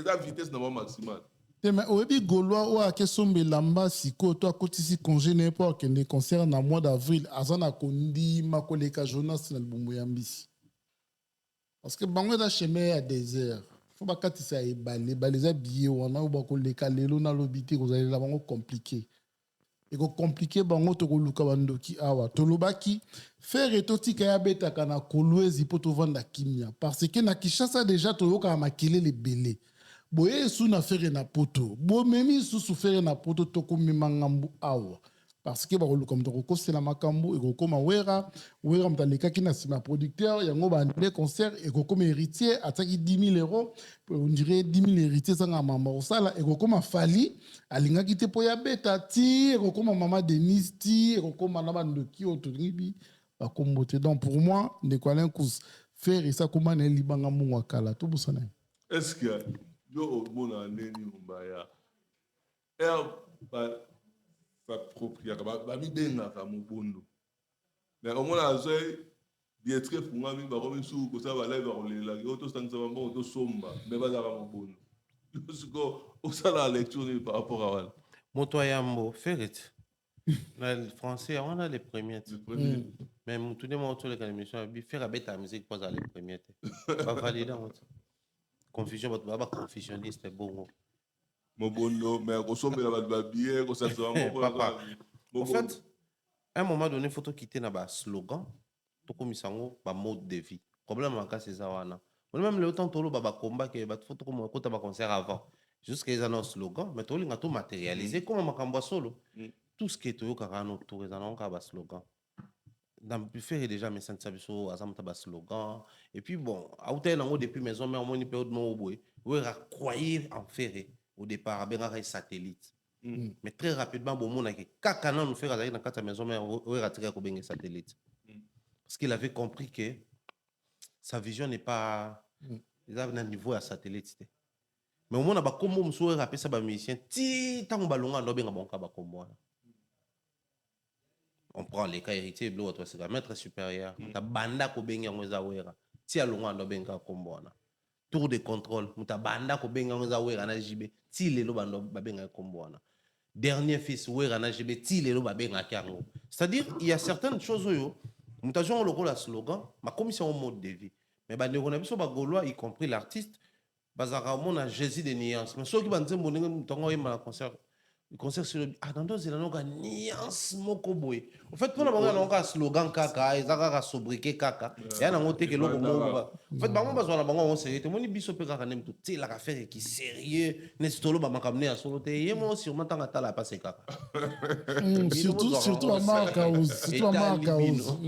la vitesse n'est pas maximale. Mais au début, Gaulois, ou à Kessombe Lamba, si toi, quand ici congé n'importe quel concert en mois d'avril, Azana Kondi, Makoleka Jonas, dans le Boumbouyambisi. Parce que Bango da chemin à désert. Faut pas que ça ait balé, balé billets, ou on a ou Bakoleka, l'élo na l'obité, vous allez là, compliqué. Et compliqué bango to luka bandoki awa tolobaki faire etoti kaya beta kana kolwezi po to vanda kimia parce que na Kinshasa déjà to yoka makele le belé boye sou na faire na poto bo memi sou faire na poto to komima ngambu awa parce que ba luka mtoko kosela makambo e kokoma wera mtaleka kina sima producteur yango ba ndé concert e kokoma héritier ataki 10 000 euros on dirait 10 000 héritiers sanga mama osala e kokoma Fali alinga kite po ya beta ti e kokoma mama Denise ti e kokoma na bandoki otolingi ba kombote donc pour moi ndeko Alain Kous faire ça comment na libanga mungu akala to busana est-ce que yo mona neni mbaya sa propriété babi bengaka mobondo mais au moins azoi bietre funga mi ba komi su ko sa ba live ba kolela ko to sangisa ba mo to somba mais ba za mobondo Où ça la lecture par rapport à elle? Motoyambo, Ferret. Le français, on a les premiers. Le premier. Mais tout le monde autour de l'émission, faire avec ta musique, pas les premiers. Pas validé. Confusion, confusionniste, c'est bon. Mobondo, mais ressemble à la billet, que ça soit Papa. En fait, à un moment donné, il faut quitter un slogan, tout comme un mode de vie. Le problème, c'est ça. Même le temps, tout le combat, il faut que tu concert avant. Jusqu'à ils ont un slogan, mais tout le monde matérialisé comme un solo. Tout ce qui est autour, ils ont un slogan. Dans le buffet, déjà, mes sens sabiso, azam taba slogan. Et puis bon, à où t'es depuis maison, mais au moins une période non au où il a croyé en ferré au départ, avec un satellite. Mais très rapidement, bon, mon a que kakana nous fait dans la maison, mais où il a tiré un satellite. Parce qu'il avait compris que sa vision n'est pas, il avait un niveau à satellite. Mais au moins, on a comme on souhaite rappeler ça, musicien, ti tant ballon à l'obé, on a comme moi. On prend les cas héritiers, c'est le maître supérieur. Ta banda ko benga ngoza wera. Ti alonga no benga kombona. Tour de contrôle, muta banda ko benga ngoza wera na jibe. Ti lelo bando babenga kombona. Dernier fils wera na jibe, ti lelo babenga kango. C'est-à-dire il y a certaines choses où muta joué le rôle à slogan, ma commission au mode de vie. Mais bande ko na biso ba gaulois y compris l'artiste, bazara mona Jésus de nuances. Mais ceux qui banze mbonenga mutongo yema concert. Le concert sur le Adando, c'est la nuance mokoboy. En fait, pour la slogan kaka, ils ont sobriquet kaka. Il y a un autre qui est là. En fait, bango bazwa la bango on sérieux. Tout le monde biso pe kaka nem tout. C'est la affaire qui sérieux. N'est-ce pas ba makamne à solo te. Yé moi sûrement tant à la passer kaka. Surtout à Marcaus. Surtout à Marcaus.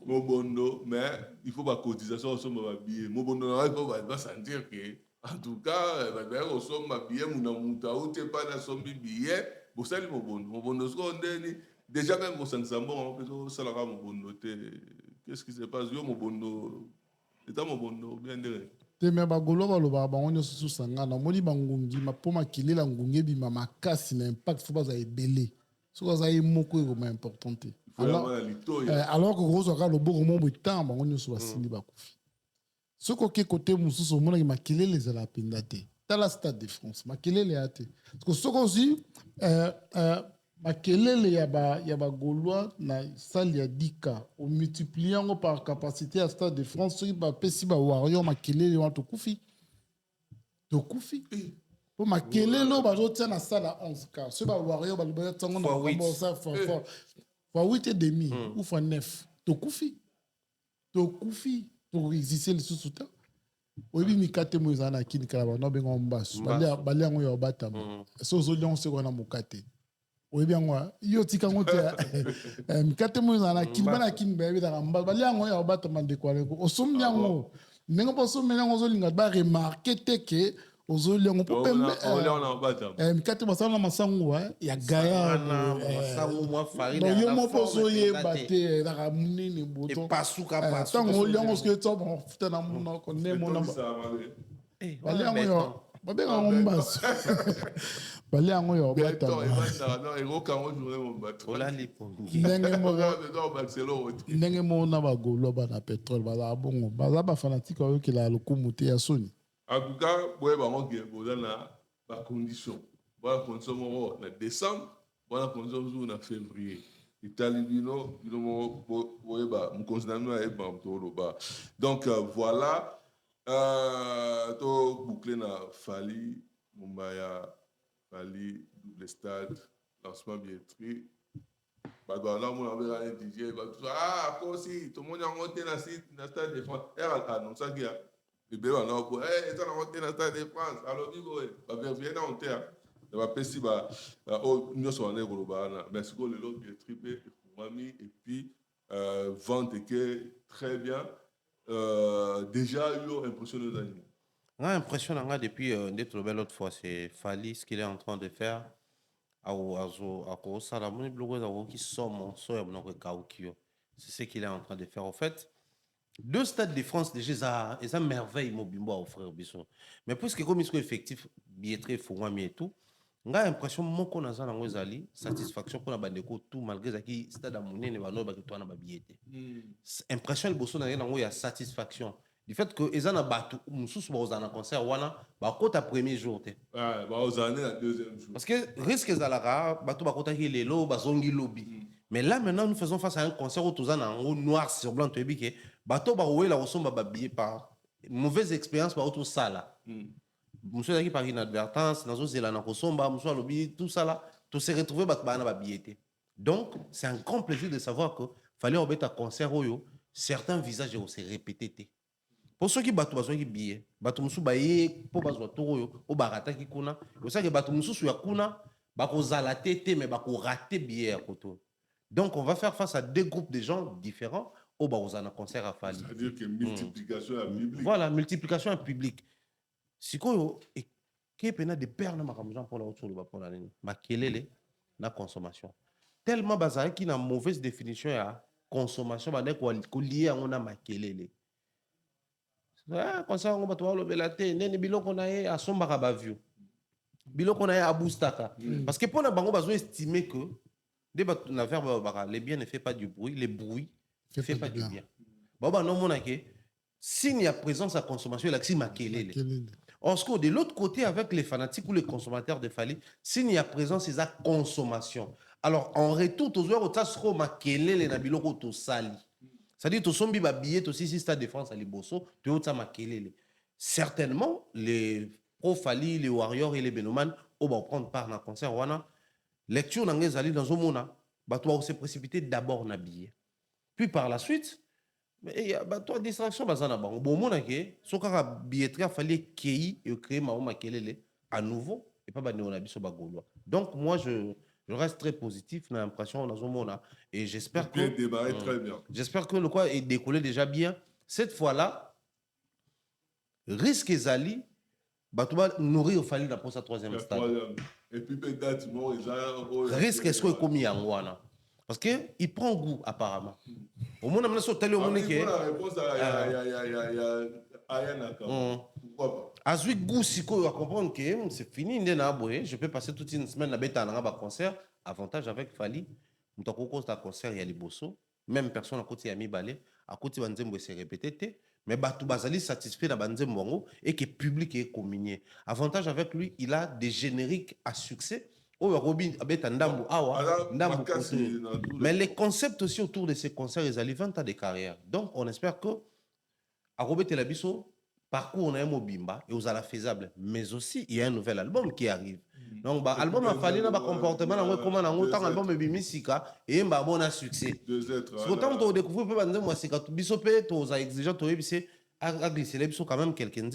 Mobondo, mais il faut pas cotisation sur ma billet. Mobondo, il faut pas sentir que. En tout cas, on somme billet, on a pas na somme billet. Vous savez, Mobondo, déjà même au Saint-Sambon, on peut salara Mobondo. Qu'est-ce qui se passe? Yo Mobondo, c'est un Mobondo, bien dire. Te me bagolo baloba bango sous sanga na moni bangungi mapoma kilela ngungi bima makasi na impact faut pas ebele. So ça est moko ko ma importante. Alors que gros ka lo boko mo temps bango nyoso basindi bakufi. Ce côté mususu omona makelele ezala pinda te tala Stade de France makelele ya te parce que soko aussi makelele ya ba gaulois na salle ya dika o multipliant par capacité à Stade de France soki ba pesi ba warrior makelele wa to kufi po makelele bazo tia na salle à 11 car ce ba warrior ba libaya tango na kombo ça fois 8 et demi ou fois 9 to kufi pour exister le sous-temps. Oyebi mikate mo ezana kini kala ba benga mbasu bali yango ya batama so zo lyon se kona mukate oyebi yango yo tika ngo te mikate mo ezana kini bana kini ba yebi da mbasu bali yango ya batama de kwale osomni yango nengo poso menyango zo linga ba remarquer te que ozo lyon po pembe mikate basala masango ya gaya masango mo farine yo mo poso ye bate da munini boto et pasuka tango lyon ce que to bon futa na mona ko ne mona bali yango yo babenga ngo mbasu bali yango yo batama ndenge mona bagolo bana pétrole bala bongo baza ba fanatique oyo kila lokumu te ya soni. En tout cas, vous avez des conditions. Vous avez des conditions en décembre, vous avez des conditions en février. Italie, donc voilà. Boucler na Fali, Mumbaya, Fali, le stade, lancement billetterie. Là, on avait un DJ, ah, quoi aussi, tout le monde a monté dans le stade de France. Non, ça qui a. Et bien, on a dit, hey, ça a monté dans le stade de France. Alors, il va venir dans le terre. Il va passer, nous sommes en Europe, mais ce que le lot est trippé, et puis, vente qui est très bien. Déjà, il a impressionné les animaux. Impressionnant depuis l'autre fois, c'est Fali, ce qu'il est en train de faire. C'est ce qu'il est en train de faire. En fait, deux stades de France, déjà, ils ont merveille, Mobimbo à offrir. Mais puisque comme ils sont effectifs, billetterie, fourrami et tout, j'ai l'impression que nous avons une satisfaction pour nous tout, malgré que le stade a monné, nous avons billetterie. Impression, il y a satisfaction. du fait que eza na bato mususu baoza na concert wana bakota premier jour te. Aux années la deuxième jour. Parce que risque ezalaka bato bakotaki lelo bazongi lobby. Mais là maintenant nous faisons face à un concert où tous en noir sur blanc to ebike bato baowela kosomba ba billet par mauvaise expérience ba auto sala. Monsieur zaki par inadvertance nazo zela na kosomba monsieur lobby tout ça là tout se retrouver bato bana ba billet. Donc c'est un grand plaisir de savoir que fallait obéir à concert oyo certains visages se répéter. Pour ceux qui battent bazwa ki billet bato musu baye po bazwa toro o barata ki kuna o ça que bato musu ya kuna bako zalate te mais bako rater billet à koto. Donc on va faire face à deux groupes de gens différents au bazana concert à Fally. C'est-à-dire que multiplication à public. Voilà, multiplication à public. Sikoyo et qui pena de perdre ma ramjan pour la autour de pour la ligne. Makelele na consommation. Tellement bazara qui na mauvaise définition ya consommation ba ko lié on a makelele. Quand ça, on va te voir le belate, nene biloko na ye asombaka ba view. Biloko na ye abustaka. Parce que pour na bango bazo estimer que les biens ne font pas du bruit, les bruits ne font pas du bien. Baba non monake, s'il y a présence à consommation, il y a makelele. Or, de l'autre côté, avec les fanatiques ou les consommateurs de Fally, s'il y a présence, il y a consommation. Alors, en retour, tu as ce makelele na biloko to sali. C'est-à-dire que tu as billet aussi si Stade de France à Liboso, tu as makelele. Certainement, les pro-Fally, les Warriors et les Benoman, on va prendre part dans le concert. Lecture dans les alliés dans un monde, on se précipiter d'abord dans billet. Puis par la suite, il y a une distraction. Bon, mon aké, ce qu'on a billetterie, il fallait créer makelele à nouveau et pas banner on a sur bagolo. Donc moi je reste très positif dans l'impression dans un monde et j'espère que très bien. J'espère que le quoi est décollé déjà bien. Cette fois-là, risque Zali, Batouba nourrir Fally pour sa troisième stade. Et puis peut-être risque est-ce qu'il est commis en Wana. Parce qu'il prend goût apparemment. Au moins, on a sauté au monde qui la réponse pourquoi pas? Azui goût si on va comprendre que c'est fini. Je peux passer toute une semaine à bêta à concert. Avantage avec Fally. On a un concert il y a les Bosso. Même personne à côté a mis balai. À côté Banzembo s'est répété. Mais Batou Bazali satisfait dans Banzembo et que le public est communié. Avantage avec lui, il a des génériques à succès. Mais les concepts aussi autour de ces concerts, ils ont 20 ans de carrière. Donc, on espère que à Robert Telabiso, parcours on a un mobimba et aux la faisable. Mais aussi, il y a un nouvel album qui arrive. Donc, l'album a fallu dans le comportement, comment on a autant album de Misika et un bon succès. C'est autant que découvrir que moi, c'est quand Bisopé, tu as exigeant, tu as glissé quand même quelqu'un.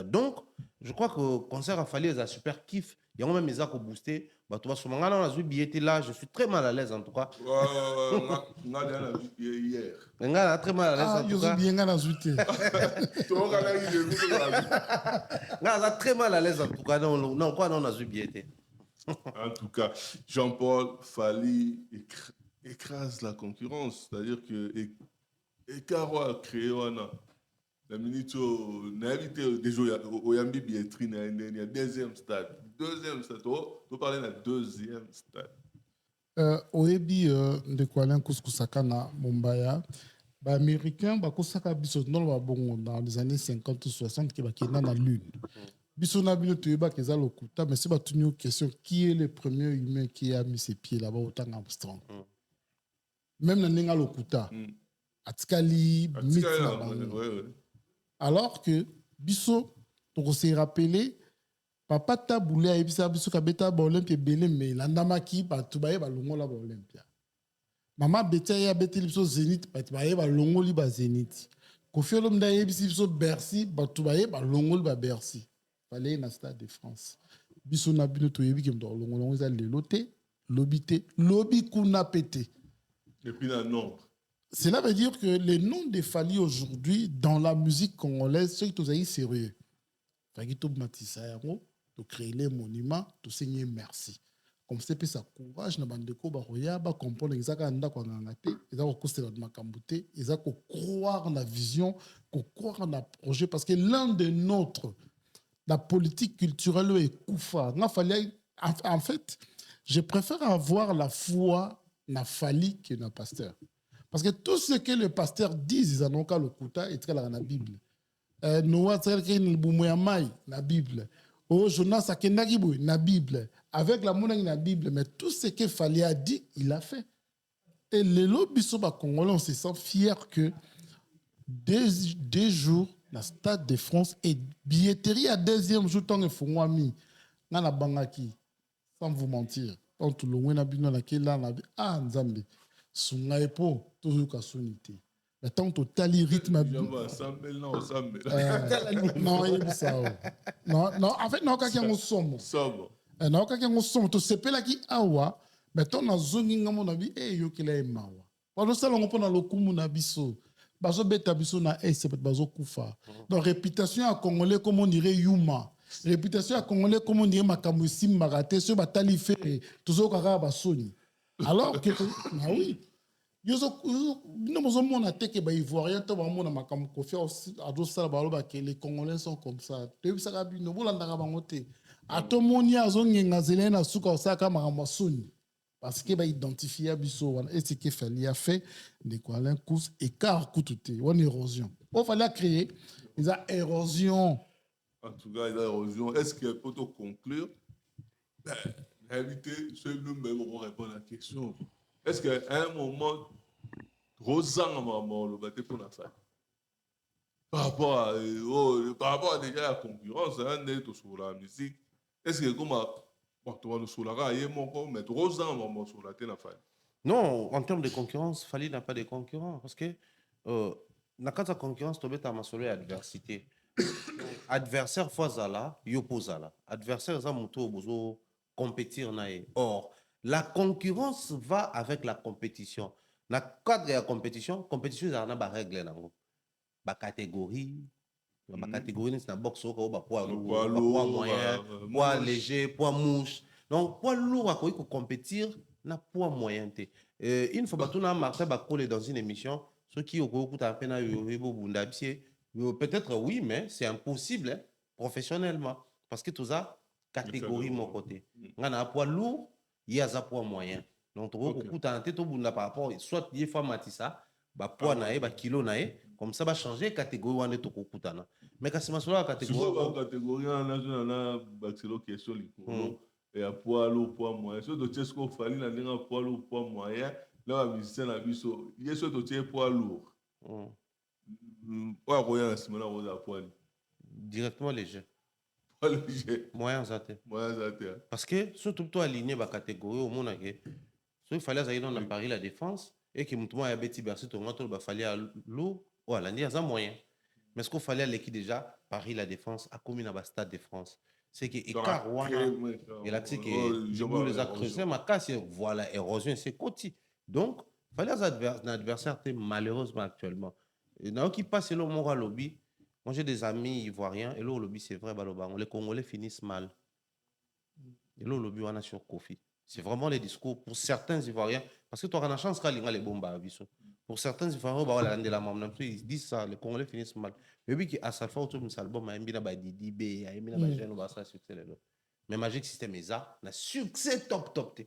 Donc, je crois que le concert a fallu un super kiff. Il y a même des accords boostés. Bah, tu vois, sur mon billet là, je suis très mal à l'aise en tout cas. On a vu hier. On a très mal à l'aise en tout cas. Bien à la suite. On a très mal à l'aise en tout cas. Non, quoi, non, on a vu billet. En tout cas, Jean-Paul Fally écrase la concurrence. C'est-à-dire que Caro a créé la minute invité déjà au Yambi billetterie il y a deuxième stade. Tu parlais de deuxième stade. Oebi de Kuala Kusaka na Mumbaya, les Américains bakosaka biso dans les années 50 ou 60 qui bakina na lune. Biso na bino tuyeba keza lokuta mais c'est pas une question qui est le premier humain qui a mis ses pieds là-bas autant Armstrong. Même na nenga lokuta. Atikali alors que biso to se rappeler papa taboulé a ebisa biso kabeta ba Olympia belé mais landamaki ba tubaye ba longola ba Olympia mama betia ya beteli biso Zénith ba tubaye ba longoli ba Zénith Kofi Olomide ya ebisa biso Bercy ba tubaye ba longoli ba Bercy fallait na Stade de France biso na bino to yebi ke mdo longola ngeza leloté lobité lobi kuna pété et puis la nombre. Cela veut dire que les noms de Fally aujourd'hui dans la musique congolaise, c'est que tu es sérieux. Tu as créé les monuments, tu as signé merci. Comme c'est ça, courage, na bandeko baroya, ba comprendre exactement quoi ngangate, ils ont costé la makambouté, ils ont croire dans la vision, croire dans le projet, parce que l'un de nôtres, la politique culturelle est koufa. En fait, je préfère avoir la foi na Fally que na pasteur. Parce que tout ce que les pasteurs disent, ils en ont qu'à le kouta et dans la Bible. Noah tsaki ni bumu ya mai na Bible. Oh Jonas akendaki boy na Bible. Avec la monnaie na Bible, mais tout ce que Fally a dit, il a fait. Et les lobbies congolais, on se sent fiers que des jours, la Stade de France et billetterie à deuxième jour, tant que Fongwami, dans la Bangaki, sans vous mentir, quand tout le monde a bien dans la ah, Nzambe, Sunga Epo, toujours qu'à sonité. Mais tant que tali rythme. Non, non, en fait, non, quand il y a un somme. Non, quand il y a un somme, tu sais pas qui awa, mais tant na zone ngamo na bi, eh, yo kila emawa. Wano sala ngopo na lokumu na biso. Bazo beta biso na c'est bazo kufa. Donc réputation à Congolais comme on dirait Yuma. Réputation à Congolais comme on dirait Makamusim Maraté sur batali fait toujours kara basoni. Alors que ah oui. Yozo no mozo mona teke ba ivoirien to ba mona makamu ko faire à do sala ba loba que les Congolais sont comme ça. Depuis ça gabi no bolanda ka bangote. Atomoni azongenga zelena suka osaka makamosoni. Parce que va identifier Abisso et ce qu'il fallait faire de quoi un coup écart coûté une érosion. Il fallait créer une érosion. En tout cas, il y a érosion. Est-ce qu'il peut conclure? Invité, c'est nous-mêmes qui répondre à la question. Est-ce qu'à un moment, Rosan maman le battait pour la fête? Par rapport à déjà la concurrence, on est sur la musique. Est-ce que comment non, en termes de concurrence, Fally n'a pas de concurrent. Parce que dans la concurrence, tu as ma adversité. Adversaire fois il oppose à la. Adversaire, ça moto compétir. Or, la concurrence va avec la compétition. Dans le cadre de la compétition, il y a des règles. Des catégories. Ma catégorie, c'est un box, poids moyen, poids léger, poids mouche. Donc, poids lourd, il faut compétir, na poids moyen. Une fois que tu as marqué dans une émission, ceux qui ont peut-être oui, mais c'est impossible hein, professionnellement. Parce que tout ça, catégorie mon côté. On a un poids lourd, il y a un poids moyen. Donc, tu as un peu par rapport, soit il faut matissa, poids naé, kilo naé. Comme ça va changer catégorie on est au kutana mais quand c'est ma la catégorie on a baxilo question et à poids lourd poids moyen so de Chesco Fally na ndinga poids lourd poids moyen là musicien na biso yeso to tie poids lourd poids moyen na simana rosa poids directement léger poids léger moyen zate parce que surtout toi aligné ba catégorie au monde que so il fallait aller dans Paris la défense et que mutumo ya beti bercy to ngato ba fallait lourd. Voilà, il y a un moyen. Mais ce qu'il fallait à l'équipe déjà, Paris la défense a commis dans le Stade de France. C'est que écart et là tu sais que je les a creusé ma casse voilà érosion c'est côté. Donc il fallait un adversaire malheureusement actuellement. Il y a qui passe le moral lobby. Moi j'ai des amis ivoiriens et le lobby c'est vrai les Congolais finissent mal. Et le lobby on a sur Kofi. C'est vraiment les discours pour certains Ivoiriens parce que tu as la chance quand les bombes à Abisso. Pour certains Ivoiriens, ils disent ça, les Congolais finissent mal. Mais oui, à sa fois, tout le album, il y a Didi B, il y a succès. Mais Magic System est ça, un succès top.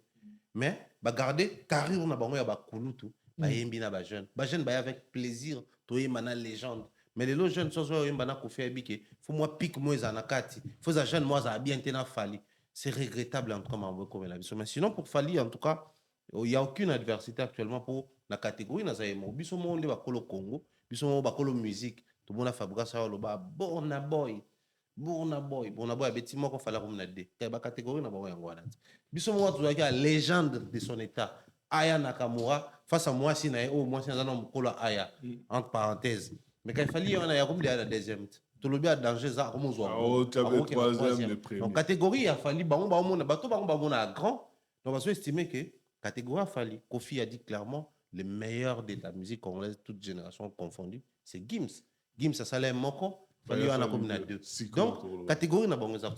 Mais, garder, carrière, on a besoin de Kouloutou, il y a des jeunes. Les jeunes, avec plaisir, tu es une légende. Mais les jeunes, il faut moi pique moi zanakati, il faut que les jeunes, moi, ça a bien été Fally. C'est regrettable en tout cas, mais sinon, pour Fally, en tout cas, il n'y a aucune adversité actuellement pour la catégorie. Nous avons dit que le Congo, nous avons dit musique, tout le monde a fabriqué ça, bon boy, bêtiment qu'on fallait qu'on ait dit. La catégorie, nous avons dit. Nous avons dit la légende de son état. Aya Nakamura, face à moi, si moi, c'est un homme Aya, entre parenthèses. Mais quand il fallait, on a comme la deuxième. Tout le monde a danger, ça, comme on voit. Donc, catégorie, il a fallu, on a grand. Donc, on va estimer que catégorie a fallu. Kofi a dit clairement, le meilleur de la musique congolaise, toute génération confondue, c'est Gims. Gims, ça s'allait moko, il y en a comme deux. Donc, catégorie n'a pas besoin.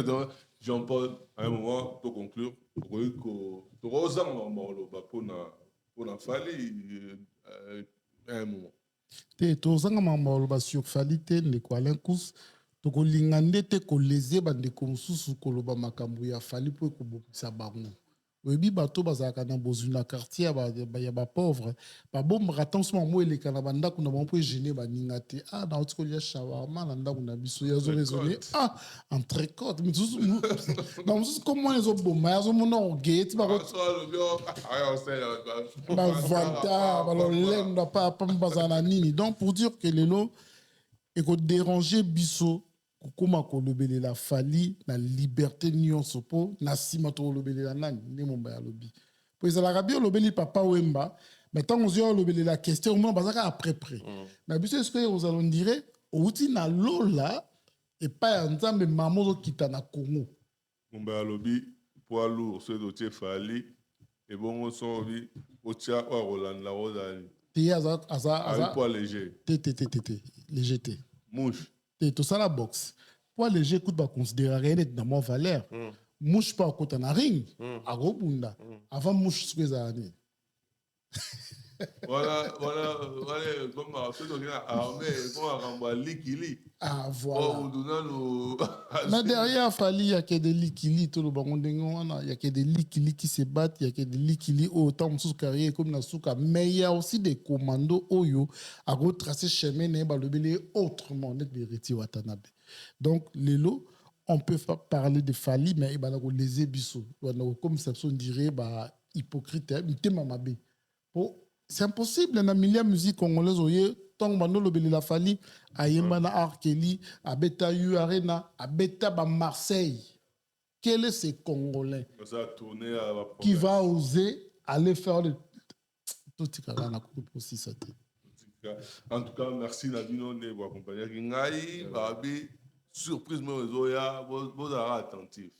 Donc, Jean-Paul, à un moment, pour conclure, pour la Fally, à un moment. Tozanga mamba sur Fally te ndeko alenkus tokolinga nde te koleze bandeko mosusu koloba makambo ya Fally po ekobokisa bango oyebi bato bazalaka na bozwi na quartier ya bapauvre babombaka ntango so mamo eleka na bandako na bango mpo egene baninga te nauti kolia shawarma na ndako na biso ye azorezone entrecôte na mosusu komwana ezoboma ye azomona oge ti bavanta balolenda pamba bazala na nini donc pour dire que lelo ekodérange biso kokoma kolobelela Fally na liberté nyonso mpo na nsima tokolobelela nani nde Momba alobi mpo ezalaka bi olobeli Papa Wemba mais ntango ozwi olobelela question omona bazaka après près mais biso eske ozala ondire outi na lola epai ya nzambe mama ozokita na Congo Momba alobi poids lourd soki otie Fally ebongo sobi otia oyo akolanda ozali te aza poids léger te léger te mouche te tosala boxe poids léger kuta baconsidéraka ye neti na mwa valeur mouche mpo akota na ring akobunda avant mouche soki ezala nini voilà comme soki toki na armée comme makambo ya likili na derrière Fally yake de likili tolobango ndenge wana yake de likili qui se battent yake de likili oyo ntango mosusu carrière comme na suka mais il y a aussi des commandos oyo akotracer chemin na ye balobeli ye autrement neti Bereti Watanabe donc lelo on peut parler de Fally mais ebana kolese biso comme ça on dirait hypocrite mitema mabe c'est impossible na milieu musique congolaise oye tant bando lobeli la Fally ayemba na Arkeli abeta yu arena abeta ba Marseille quel est ce Congolais qui va oser aller faire le tout tikala na aussi ça en tout cas merci Nabino ne vous accompagner ngai babi surprise mo ezoya vous attentif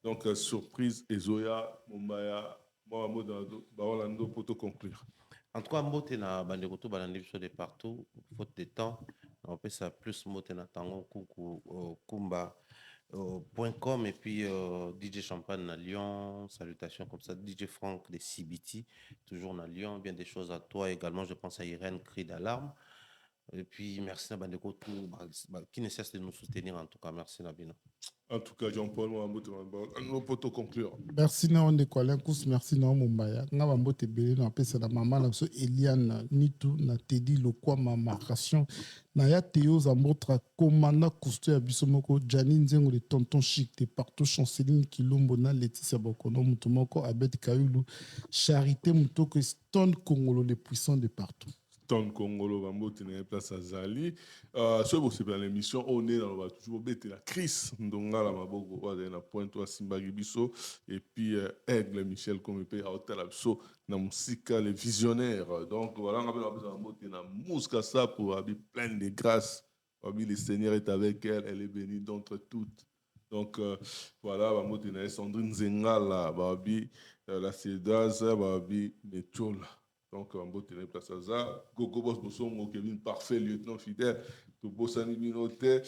donc surprise ezoya Mombaya moi modando ba Orlando pour te conclure. En tout cas, Mbote na bandeko to balandi biso de partout, faute de temps. On peut ça plus Mbote na tango kuku kumba.com et puis DJ Champagne à Lyon, salutations comme ça, DJ Franck de CBT, toujours à Lyon, bien des choses à toi également, je pense à Irène, cri d'alarme. Et puis merci à bandeko tout qui ne cesse de nous soutenir en tout cas, merci Nabino. En tout cas, Jean-Paul, on peut te conclure. Merci na onde kwalen kus merci na Mombaya. Nga bambote belé na pesa na maman na so Eliane Nitu na Teddy Lokwa ma marcation na ya Théo Zambotra commandant cousteau ya biso moko Janine Nzengo de tonton chic de partout Chanceline Kilombo na Laetitia Bokono mutumoko Abed Kayulu Charité Mutoko Stone Congolo les puissants de partout. Stone Congolo Bambote na place à Zali. Ce que c'est l'émission, on est dans le toujours bête la Chris Ndonga la maboko wa na pointe wa Simba Gibiso et puis Aigle Michel comme pe à hôtel Abso na musika les visionnaires. Donc voilà, on appelle Bambote na musika ça pour abi plein de grâce. Abi le Seigneur est avec elle, elle est bénie d'entre toutes. Donc voilà, Bambote na Sandrine Zengala, Babi la Cédaz, Babi Metola. Donc, en beau tenir place à ça, Gogo Boss Bossongo, Kevin, parfait lieutenant fidèle, tout Bossani Minoté,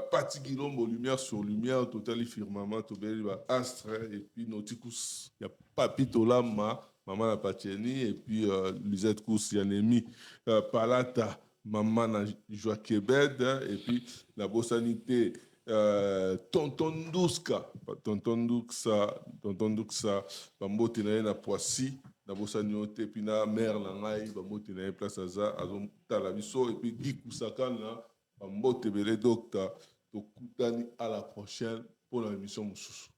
Pati Guilombo, lumière sur lumière, Total Firmament, Tobeli, Astre, et puis Nauticus, il y a Papito Lama, Maman la Patieni, et puis Lisette Kous, Yanemi, Palata, Maman Joaquebed, et puis la Bossanité, Tonton Douska, Bambo Tenaye na Poissy, na Bossaniote, puis na mère na ngai, Bambo Tenaye place à ça, Azom Talabiso, et puis Guy Koussakana, Bambo Tebele Docta, Tokutani à la prochaine pour l'émission Moussous.